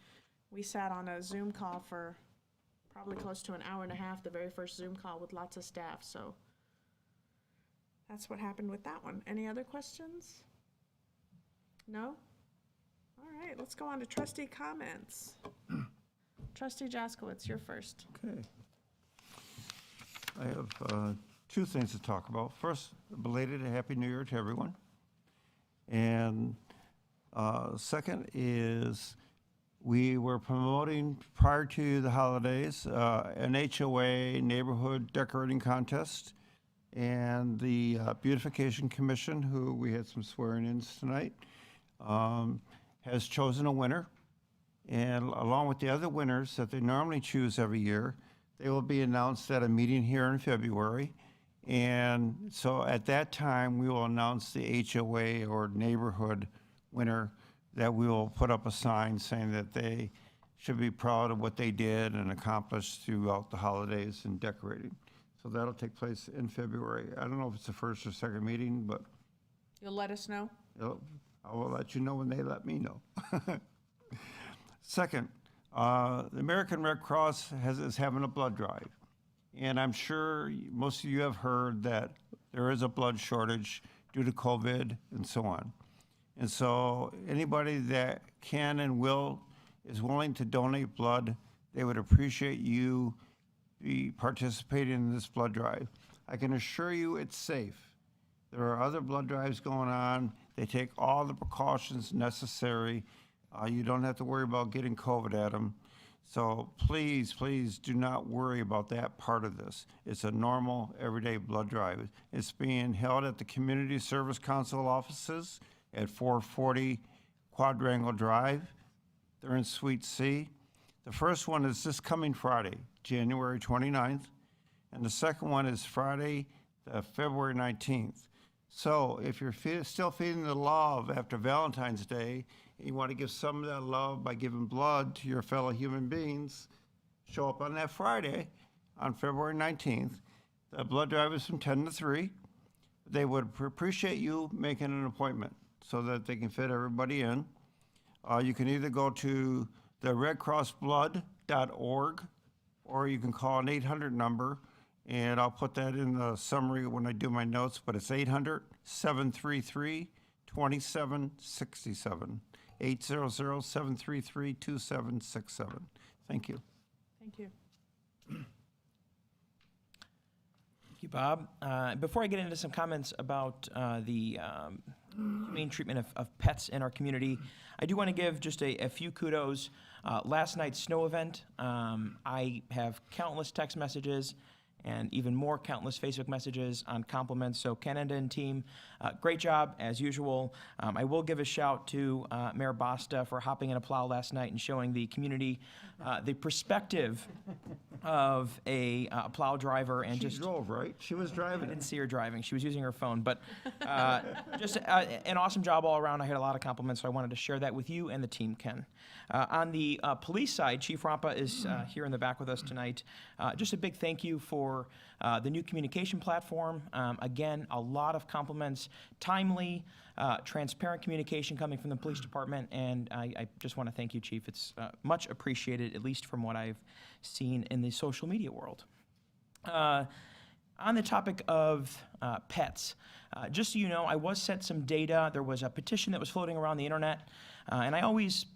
we sat on a Zoom call for probably close to an hour and a half, the very first Zoom call with lots of staff, so that's what happened with that one. Any other questions? No? All right, let's go on to trustee comments. Trustee Jaskowitz, you're first. Okay. I have two things to talk about. First, belated Happy New Year to everyone. And second is we were promoting, prior to the holidays, an HOA neighborhood decorating contest. And the Beautification Commission, who we had some swearing-ins tonight, has chosen a winner. And along with the other winners that they normally choose every year, they will be announced at a meeting here in February. And so at that time, we will announce the HOA or neighborhood winner, that we will put up a sign saying that they should be proud of what they did and accomplished throughout the holidays in decorating. So that'll take place in February. I don't know if it's the first or second meeting, but You'll let us know? I will let you know when they let me know. Second, the American Red Cross is having a blood drive. And I'm sure most of you have heard that there is a blood shortage due to COVID and so on. And so anybody that can and is willing to donate blood, they would appreciate you be participating in this blood drive. I can assure you it's safe. There are other blood drives going on. They take all the precautions necessary. You don't have to worry about getting COVID at them. So please, please do not worry about that part of this. It's a normal, everyday blood drive. It's being held at the Community Service Council offices at 440 Quadrangle Drive. They're in Suite C. The first one is this coming Friday, January 29th, and the second one is Friday, February 19th. So if you're still feeling the love after Valentine's Day, and you want to give some of that love by giving blood to your fellow human beings, show up on that Friday, on February 19th. The blood drive is from 10 to 3. They would appreciate you making an appointment so that they can fit everybody in. You can either go to the redcrossblood.org, or you can call an 800 number, and I'll put that in the summary when I do my notes, but it's 800-733-2767, 800-733-2767. Thank you. Thank you. Thank you, Bob. Before I get into some comments about the humane treatment of pets in our community, I do want to give just a few kudos. Last night's snow event, I have countless text messages and even more countless Facebook messages on compliments. So Canada and team, great job as usual. I will give a shout to Mayor Basta for hopping in a plow last night and showing the community the perspective of a plow driver. And She drove, right? She was I driving. didn't see her driving. She was using her phone. But just an awesome job all around. I had a lot of compliments, so I wanted to share that with you and the team, Ken. On the police side, Chief Rampa is here in the back with us tonight. Just a big thank you for the new communication platform. Again, a lot of compliments, timely, transparent communication coming from the police department, and I just want to thank you, Chief. It's much appreciated, at least from what I've seen in the social media world. On the topic of pets, just so you know, I was sent some data. There was a petition that was floating around the internet, and I always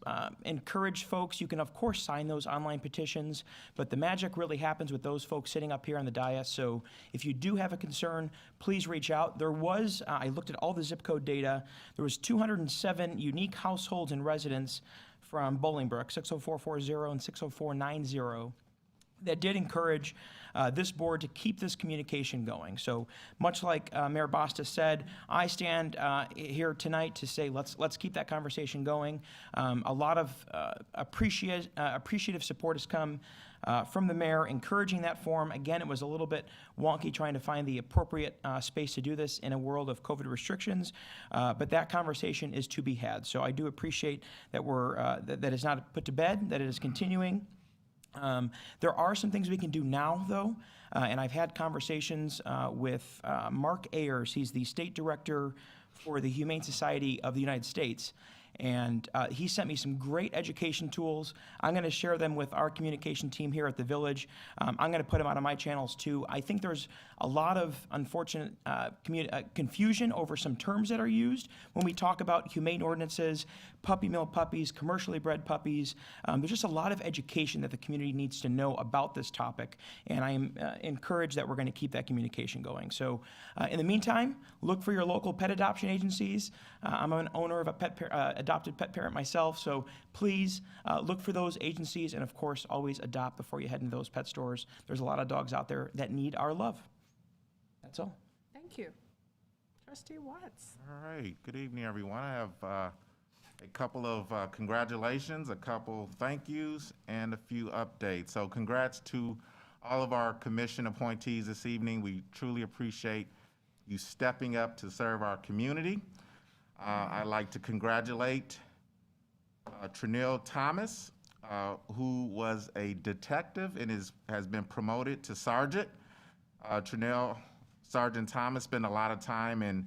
encourage folks, you can of course sign those online petitions, but the magic really happens with those folks sitting up here on the dais. So if you do have a concern, please reach out. There was, I looked at all the zip code data, there was 207 unique households and residents from Bolingbrook, 60440 and 60490, that did encourage this board to keep this communication going. So much like Mayor Basta said, I stand here tonight to say let's keep that conversation going. A lot of appreciative support has come from the mayor encouraging that forum. Again, it was a little bit wonky trying to find the appropriate space to do this in a world of COVID restrictions, but that conversation is to be had. So I do appreciate that that is not put to bed, that it is continuing. There are some things we can do now, though, and I've had conversations with Mark Ayers. He's the state director for the Humane Society of the United States. And he sent me some great education tools. I'm going to share them with our communication team here at the Village. I'm going to put them out on my channels too. I think there's a lot of unfortunate confusion over some terms that are used when we talk about humane ordinances, puppy mill puppies, commercially bred puppies. There's just a lot of education that the community needs to know about this topic, and I am encouraged that we're going to keep that communication going. So in the meantime, look for your local pet adoption agencies. I'm an owner of a adopted pet parent myself, so please look for those agencies, and of course, always adopt before you head into those pet stores. There's a lot of dogs out there that need our love. That's all. Thank you. Trustee Watts. All right, good evening, everyone. I have a couple of congratulations, a couple thank yous, and a few updates. So congrats to all of our commission appointees this evening. We truly appreciate you stepping up to serve our community. I'd like to congratulate Trinell Thomas, who was a detective and has been promoted to sergeant. Sergeant Thomas spent a lot of time in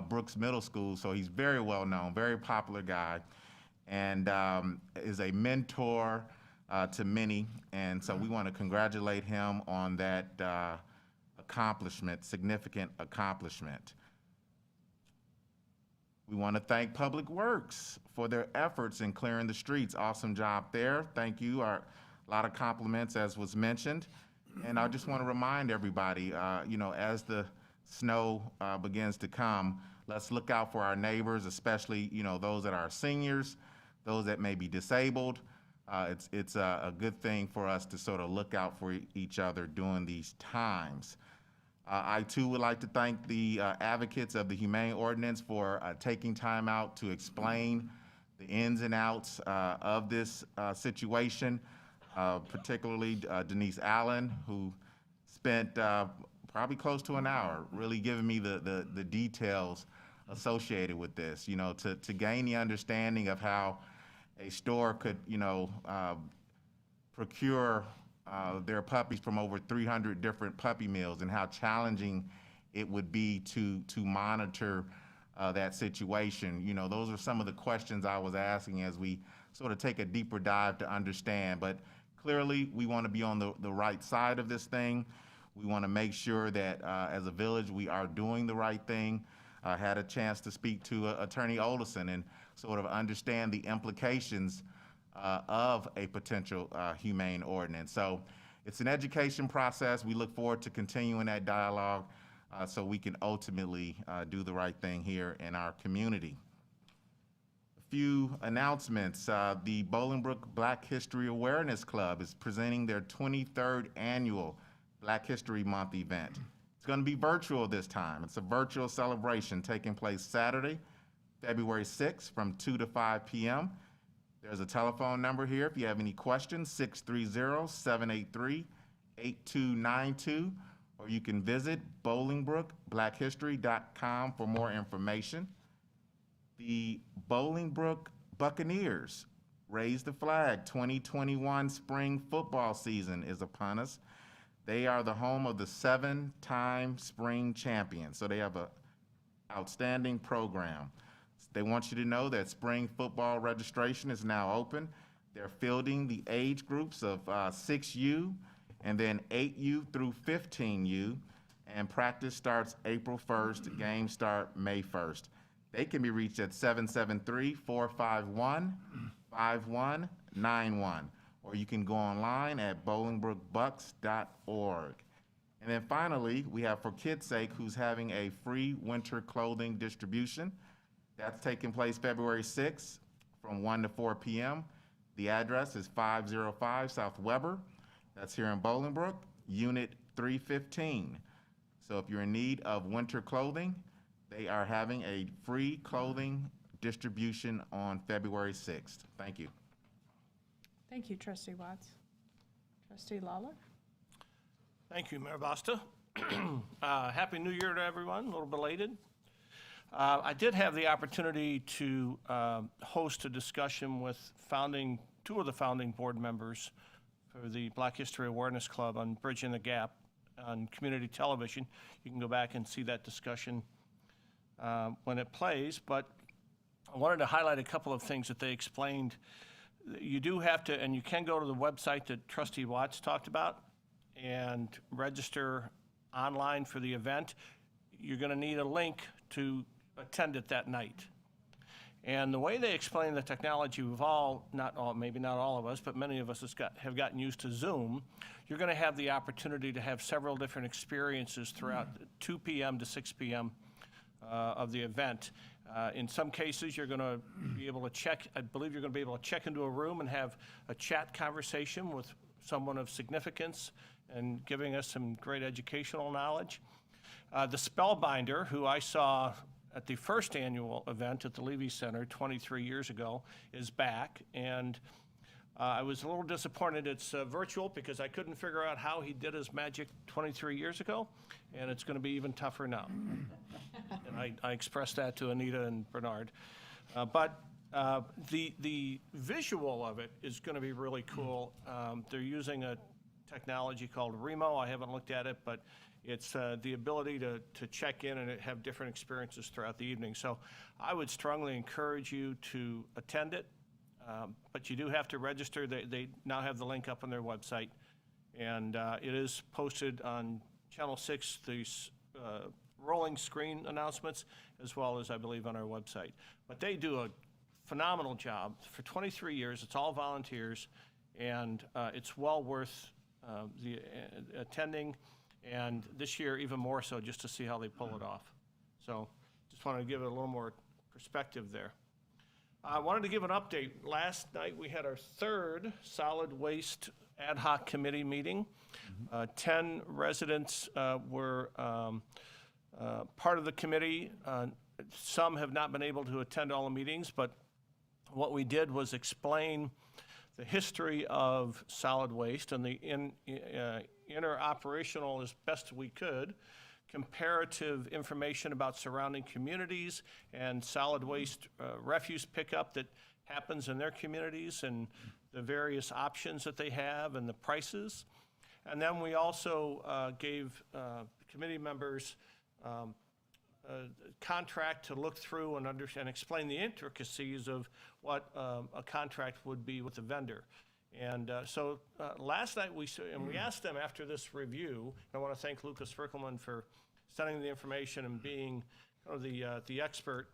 Brooks Middle School, so he's very well known, very popular guy, and is a mentor to many. And so we want to congratulate him on that accomplishment, significant accomplishment. We want to thank Public Works for their efforts in clearing the streets. Awesome job there. Thank you. A lot of compliments, as was mentioned. And I just want to remind everybody, as the snow begins to come, let's look out for our neighbors, especially, those that are seniors, those that may be disabled. It's a good thing for us to sort of look out for each other during these times. I, too, would like to thank the advocates of the Humane Ordinance for taking time out to explain the ins and outs of this situation, particularly Denise Allen, who spent probably close to an hour really giving me the details associated with this, to gain the understanding of how a store could, procure their puppies from over 300 different puppy mills, and how challenging it would be to monitor that situation. Those are some of the questions I was asking as we sort of take a deeper dive to understand. But clearly, we want to be on the right side of this thing. We want to make sure that as a village, we are doing the right thing. I had a chance to speak to Attorney Olison and sort of understand the implications of a potential humane ordinance. So it's an education process. We look forward to continuing that dialogue so we can ultimately do the right thing here in our community. A few announcements. The Bolingbrook Black History Awareness Club is presenting their 23rd annual Black History Month event. It's going to be virtual this time. It's a virtual celebration taking place Saturday, February 6th from 2 to 5 p.m. There's a telephone number here if you have any questions, 630-783-8292, or you can visit bolingbrookblackhistory.com for more information. The Bolingbrook Buccaneers Raise the Flag 2021 spring football season is upon us. They are the home of the 7-time spring champions, so they have an outstanding program. They want you to know that spring football registration is now open. They're fielding the age groups of 6U and then 8U through 15U, and practice starts April 1st, games start May 1st. They can be reached at 773-451-5191, or you can go online at bolingbrookbucks.org. And then finally, we have For Kids' Sake, who's having a free winter clothing distribution. That's taking place February 6th from 1 to 4 p.m. The address is 505 South Weber. That's here in Bolingbrook, Unit 315. So if you're in need of winter clothing, they are having a free clothing distribution on February 6th. Thank you. Thank you, Trustee Watts. Trustee Lawler? Thank you, Mayor Basta. Happy New Year to everyone, a little belated. I did have the opportunity to host a discussion with two of the founding board members for the Black History Awareness Club on Bridging the Gap on community television. You can go back and see that discussion when it plays, but I wanted to highlight a couple of things that they explained. You do have to, and you can go to the website that Trustee Watts talked about and register online for the event. You're going to need a link to attend it that night. And the way they explain the technology, we've all, maybe not all of us, but many of us have gotten used to Zoom. You're going to have the opportunity to have several different experiences throughout 2 p.m. to 6 p.m. Of the event. In some cases, you're going to be able to check, I believe you're going to be able to check into a room and have a chat conversation with someone of significance and giving us some great educational knowledge. The Spellbinder, who I saw at the first annual event at the Levy Center 23 years ago, is back. And I was a little disappointed it's virtual because I couldn't figure out how he did his magic 23 years ago, and it's going to be even tougher now. And I expressed that to Anita and Bernard. But the visual of it is going to be really cool. They're using a technology called Remo. I haven't looked at it, but it's the ability to check in and have different experiences throughout the evening. So I would strongly encourage you to attend it, but you do have to register. They now have the link up on their website, and it is posted on Channel 6, the rolling screen announcements, as well as, I believe, on our website. But they do a phenomenal job. For 23 years, it's all volunteers, and it's well worth the attending, and this year even more so, just to see how they pull it off. So just wanted to give it a little more perspective there. I wanted to give an update. Last night we had our third solid waste ad hoc committee meeting. 10 residents were part of the committee. Some have not been able to attend all the meetings, but what we did was explain the history of solid waste and the interoperational, as best we could, comparative information about surrounding communities and solid waste refuse pickup that happens in their communities and the various options that they have and the prices. And then we also gave committee members a contract to look through and understand, explain the intricacies of what a contract would be with the vendor. And so last night we asked them after this review, and I want to thank Lucas Frickelman for sending the information and being kind of the expert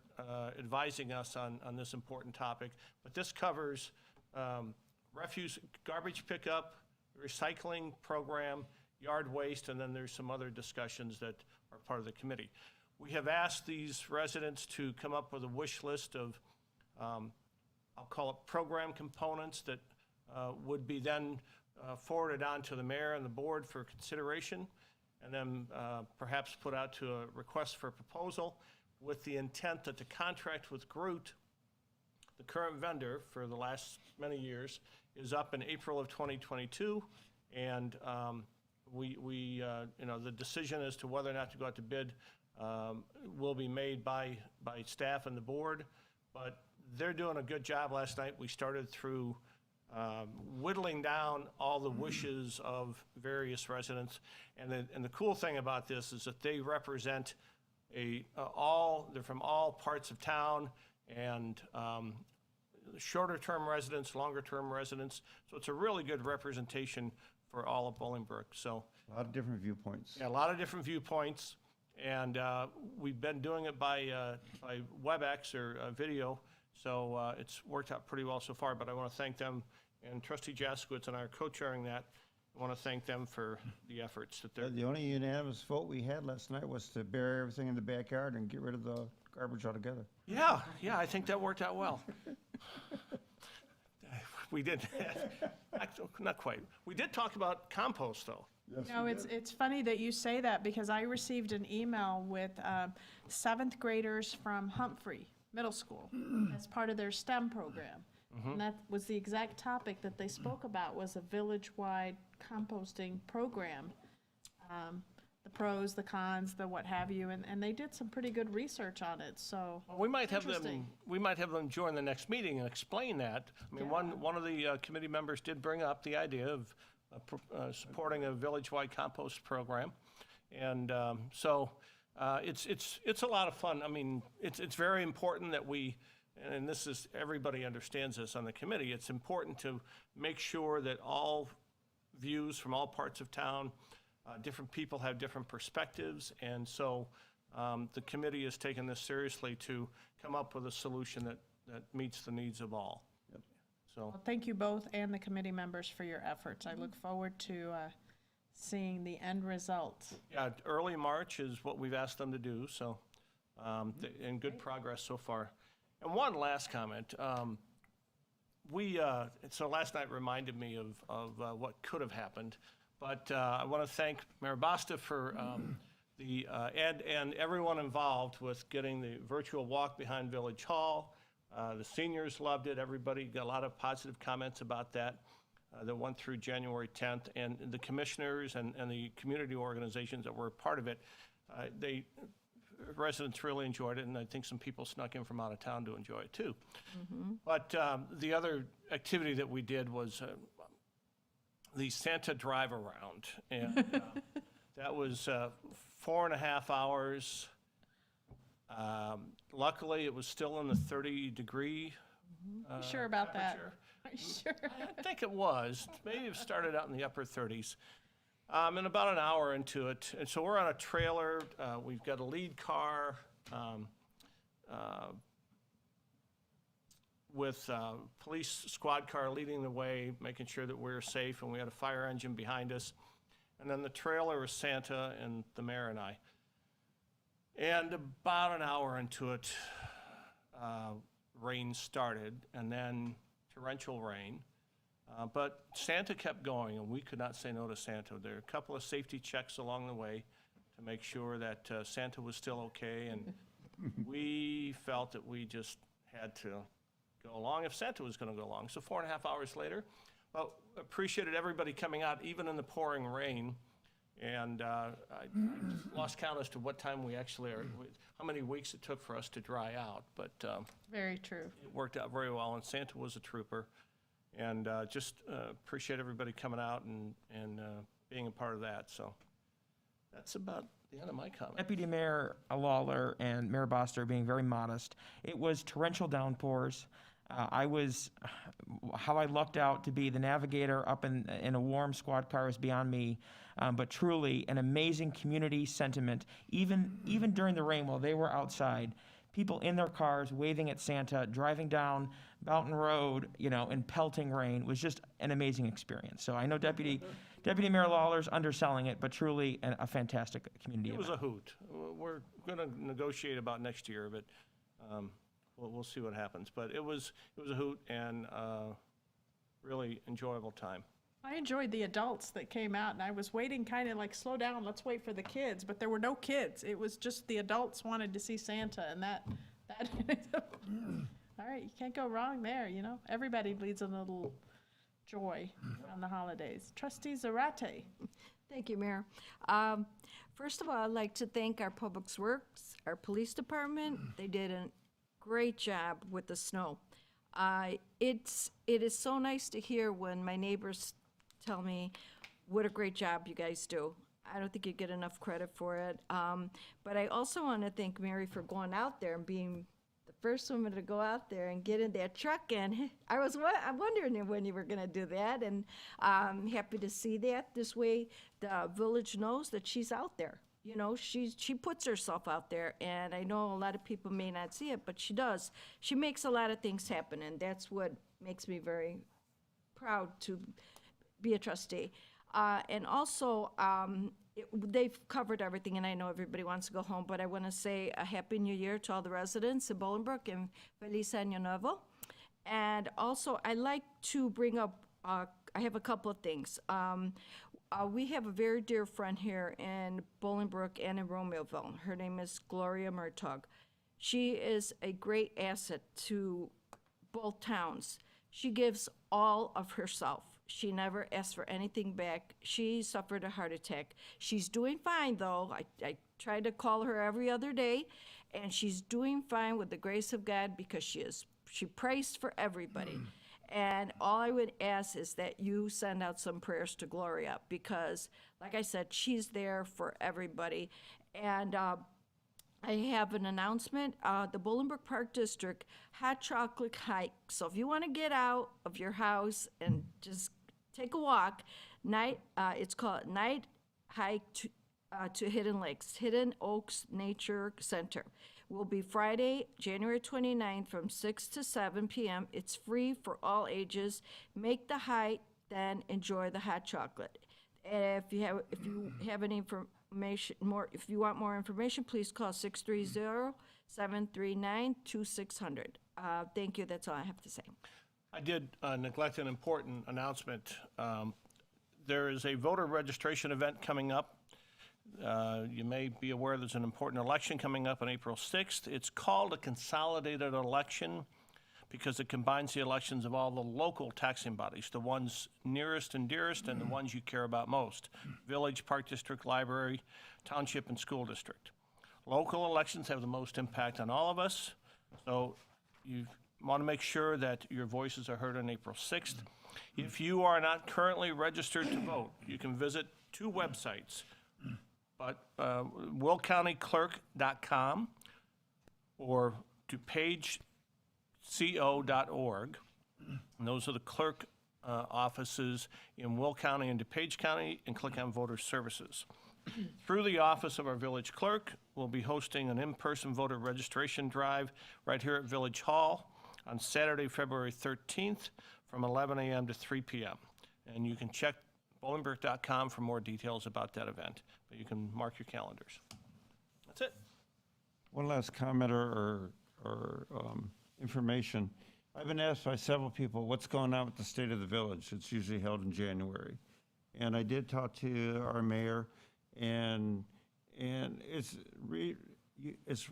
advising us on this important topic. But this covers refuse, garbage pickup, recycling program, yard waste, and then there's some other discussions that are part of the committee. We have asked these residents to come up with a wish list of, I'll call it program components that would be then forwarded on to the mayor and the board for consideration, and then perhaps put out to a request for proposal with the intent that the contract with Groot, the current vendor for the last many years, is up in April of 2022, and the decision as to whether or not to go out to bid will be made by staff and the board, but they're doing a good job. Last night we started through whittling down all the wishes of various residents, and the cool thing about this is that they represent they're from all parts of town, and shorter term residents, longer term residents, so it's a really good representation for all of Bolingbrook. So A lot of different viewpoints. yeah, a lot of different viewpoints, and we've been doing it by WebEx or video, so it's worked out pretty well so far. But I want to thank them, and Trustee Jaskowitz and I are co-chairing that. I want to thank them for the efforts that they're. The only unanimous vote we had last night was to bury everything in the backyard and get rid of the garbage altogether. Yeah, I think that worked out well. We did, not quite. We did talk about compost, though. No, it's funny that you say that because I received an email with 7th graders from Humphrey Middle School as part of their STEM program. And that was the exact topic that they spoke about, was a village-wide composting program. The pros, the cons, the what have you, and they did some pretty good research on it, so. Well, we might have them. Interesting. We might have them join the next meeting and explain that. I mean, one of the committee members did bring up the idea of supporting a village-wide compost program, and so It's a lot of fun. I mean, it's very important that we, and this is, everybody understands this on the committee, it's important to make sure that all views from all parts of town, different people have different perspectives, and so the committee has taken this seriously to come up with a solution that meets the needs of all. So, Well, thank you both and the committee members for your efforts. I look forward to seeing the end result. yeah, early March is what we've asked them to do, so, and good progress so far. And one last comment. So last night reminded me of what could have happened, but I want to thank Mayor Basta for and everyone involved with getting the virtual walk behind Village Hall. The seniors loved it. Everybody got a lot of positive comments about that. That went through January 10th, and the commissioners and the community organizations that were a part of it, residents really enjoyed it, and I think some people snuck in from out of town to enjoy it too. But the other activity that we did was the Santa drive around, and that was 4.5 hours. Luckily, it was still in the 30-degree You sure about that? temperature. Are you sure? I think it was. Maybe it started out in the upper 30s. And about an hour into it, and so we're on a trailer. We've got a lead car with police squad car leading the way, making sure that we're safe, and we had a fire engine behind us. And then the trailer is Santa and the mayor and I. And about an hour into it, rain started, and then torrential rain. But Santa kept going, and we could not say no to Santa. There were a couple of safety checks along the way to make sure that Santa was still okay, and we felt that we just had to go along if Santa was going to go along. So 4.5 hours later, well, appreciated everybody coming out, even in the pouring rain. And I lost count as to what time we actually are, how many weeks it took for us to dry out. But Very true. it worked out very well, and Santa was a trooper. And just appreciate everybody coming out and being a part of that. So that's about the end of my comment. Deputy Mayor Lawler and Mayor Boster are being very modest. It was torrential downpours. How I lucked out to be the navigator up in a warm squad car is beyond me. But truly an amazing community sentiment, even during the rain while they were outside, people in their cars waving at Santa, driving down Mountain Road, in pelting rain was just an amazing experience. So I know Deputy Mayor Lawler's underselling it, but truly a fantastic community It was event. a hoot. We're going to negotiate about next year, but we'll see what happens. But it was a hoot and really enjoyable time. I enjoyed the adults that came out, and I was waiting, kind of like, slow down, let's wait for the kids, but there were no kids. It was just the adults wanted to see Santa, and that all right, you can't go wrong there, Everybody bleeds a little joy on the holidays. Trustee Zarate. Thank you, Mayor. First of all, I'd like to thank our Public Works, our police department. They did a great job with the snow. It is so nice to hear when my neighbors tell me what a great job you guys do. I don't think you get enough credit for it. But I also want to thank Mary for going out there and being the first woman to go out there and get in that truck. And I'm wondering when you were going to do that. And I'm happy to see that. This way, the village knows that she's out there. She puts herself out there, and I know a lot of people may not see it, but she does. She makes a lot of things happen, and that's what makes me very proud to be a trustee. And also, they've covered everything, and I know everybody wants to go home, but I want to say a Happy New Year to all the residents in Bolingbrook and Feliz Año Nuevo. And also, I like to bring up, I have a couple of things. We have a very dear friend here in Bolingbrook and in Romeoville. Her name is Gloria Murtaugh. She is a great asset to both towns. She gives all of herself. She never asks for anything back. She suffered a heart attack. She's doing fine, though. I try to call her every other day, and she's doing fine with the grace of God because she prays for everybody. And all I would ask is that you send out some prayers to Gloria because, like I said, she's there for everybody. And I have an announcement. The Bolingbrook Park District Hot Chocolate Hike. So if you want to get out of your house and just take a walk, it's called Night Hike to Hidden Lakes, Hidden Oaks Nature Center. Will be Friday, January 29th from 6 to 7 p.m. It's free for all ages. Make the hike, then enjoy the hot chocolate. And if you have any information, if you want more information, please call 630-739-2600. Thank you. That's all I have to say. I did neglect an important announcement. There is a voter registration event coming up. You may be aware there's an important election coming up on April 6th. It's called a consolidated election because it combines the elections of all the local taxing bodies, the ones nearest and dearest and the ones you care about most: village, park district, library, township, and school district. Local elections have the most impact on all of us, so you want to make sure that your voices are heard on April 6th. If you are not currently registered to vote, you can visit two websites, but willcountyclerk.com or DuPageCO.org. And those are the clerk offices in Will County and DuPage County, and click on Voter Services. Through the office of our village clerk, we'll be hosting an in-person voter registration drive right here at Village Hall on Saturday, February 13th from 11 a.m. to 3 p.m. And you can check bolingbrook.com for more details about that event, but you can mark your calendars. That's it. One last comment or information. I've been asked by several people, what's going on with the State of the Village? It's usually held in January. And I did talk to our mayor, and it's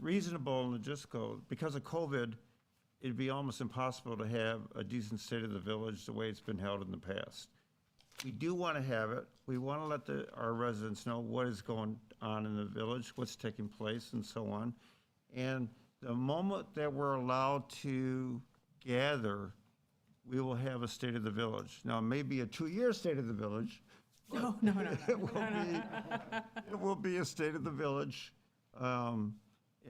reasonable and logistical. Because of COVID, it'd be almost impossible to have a decent State of the Village the way it's been held in the past. We do want to have it. We want to let our residents know what is going on in the village, what's taking place, and so on. And the moment that we're allowed to gather, we will have a State of the Village. Now, it may be a 2-year State of the Village. No. It will be a State of the Village, and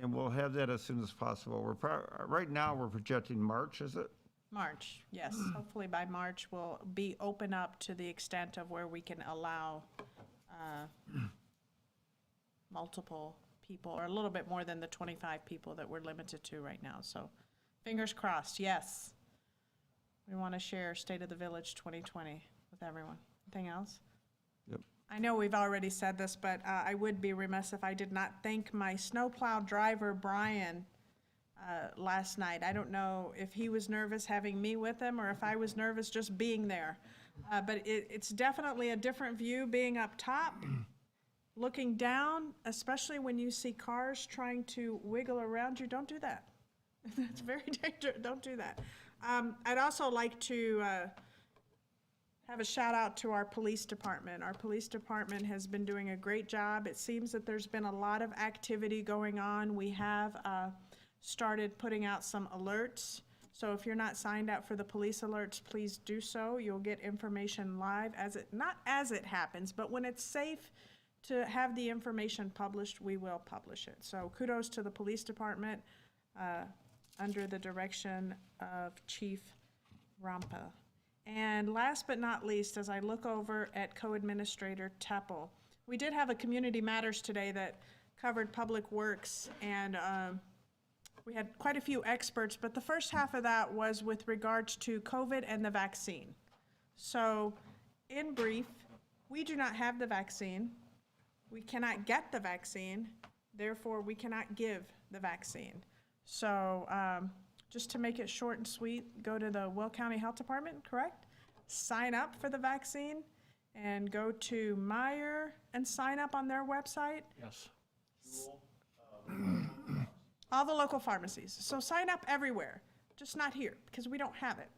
we'll have that as soon as possible. Right now, we're projecting March, is it? March, yes. Hopefully by March, we'll be open up to the extent of where we can allow multiple people, or a little bit more than the 25 people that we're limited to right now. So fingers crossed, yes. We want to share State of the Village 2020 with everyone. Anything else? Yep. I know we've already said this, but I would be remiss if I did not thank my snowplow driver, Brian, last night. I don't know if he was nervous having me with him or if I was nervous just being there. But it's definitely a different view being up top, looking down, especially when you see cars trying to wiggle around you. Don't do that. It's very dangerous. Don't do that. I'd also like to have a shout out to our police department. Our police department has been doing a great job. It seems that there's been a lot of activity going on. We have started putting out some alerts. So if you're not signed up for the police alerts, please do so. You'll get information live not as it happens, but when it's safe to have the information published, we will publish it. So kudos to the police department under the direction of Chief Rampa. And last but not least, as I look over at Co-Administrator Teppel, we did have a Community Matters today that covered public works, and we had quite a few experts, but the first half of that was with regards to COVID and the vaccine. So in brief, we do not have the vaccine. We cannot get the vaccine. Therefore, we cannot give the vaccine. So just to make it short and sweet, go to the Will County Health Department, correct? Sign up for the vaccine and go to Meyer and sign up on their website. Yes. All the local pharmacies. So sign up everywhere, just not here, because we don't have it.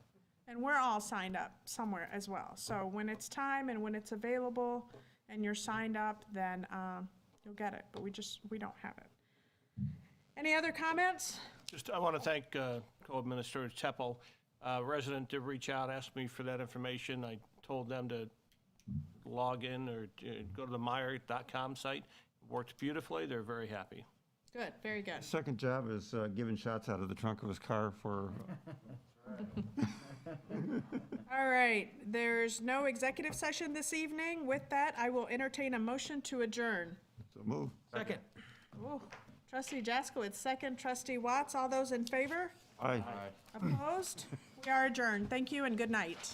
And we're all signed up somewhere as well. So when it's time and when it's available and you're signed up, then you'll get it. But we don't have it. Any other comments? I want to thank Co-Administrator Teppel. A resident did reach out, asked me for that information. I told them to log in or go to the Meyer.com site. It worked beautifully. They're very happy. Good, very good. Second job is giving shots out of the trunk of his car for, All right, there's no executive session this evening. With that, I will entertain a motion to adjourn. so move. Second. Ooh, Trustee Jaskowitz, second. Trustee Watts, all those in favor? Aye. Opposed? We are adjourned. Thank you and good night.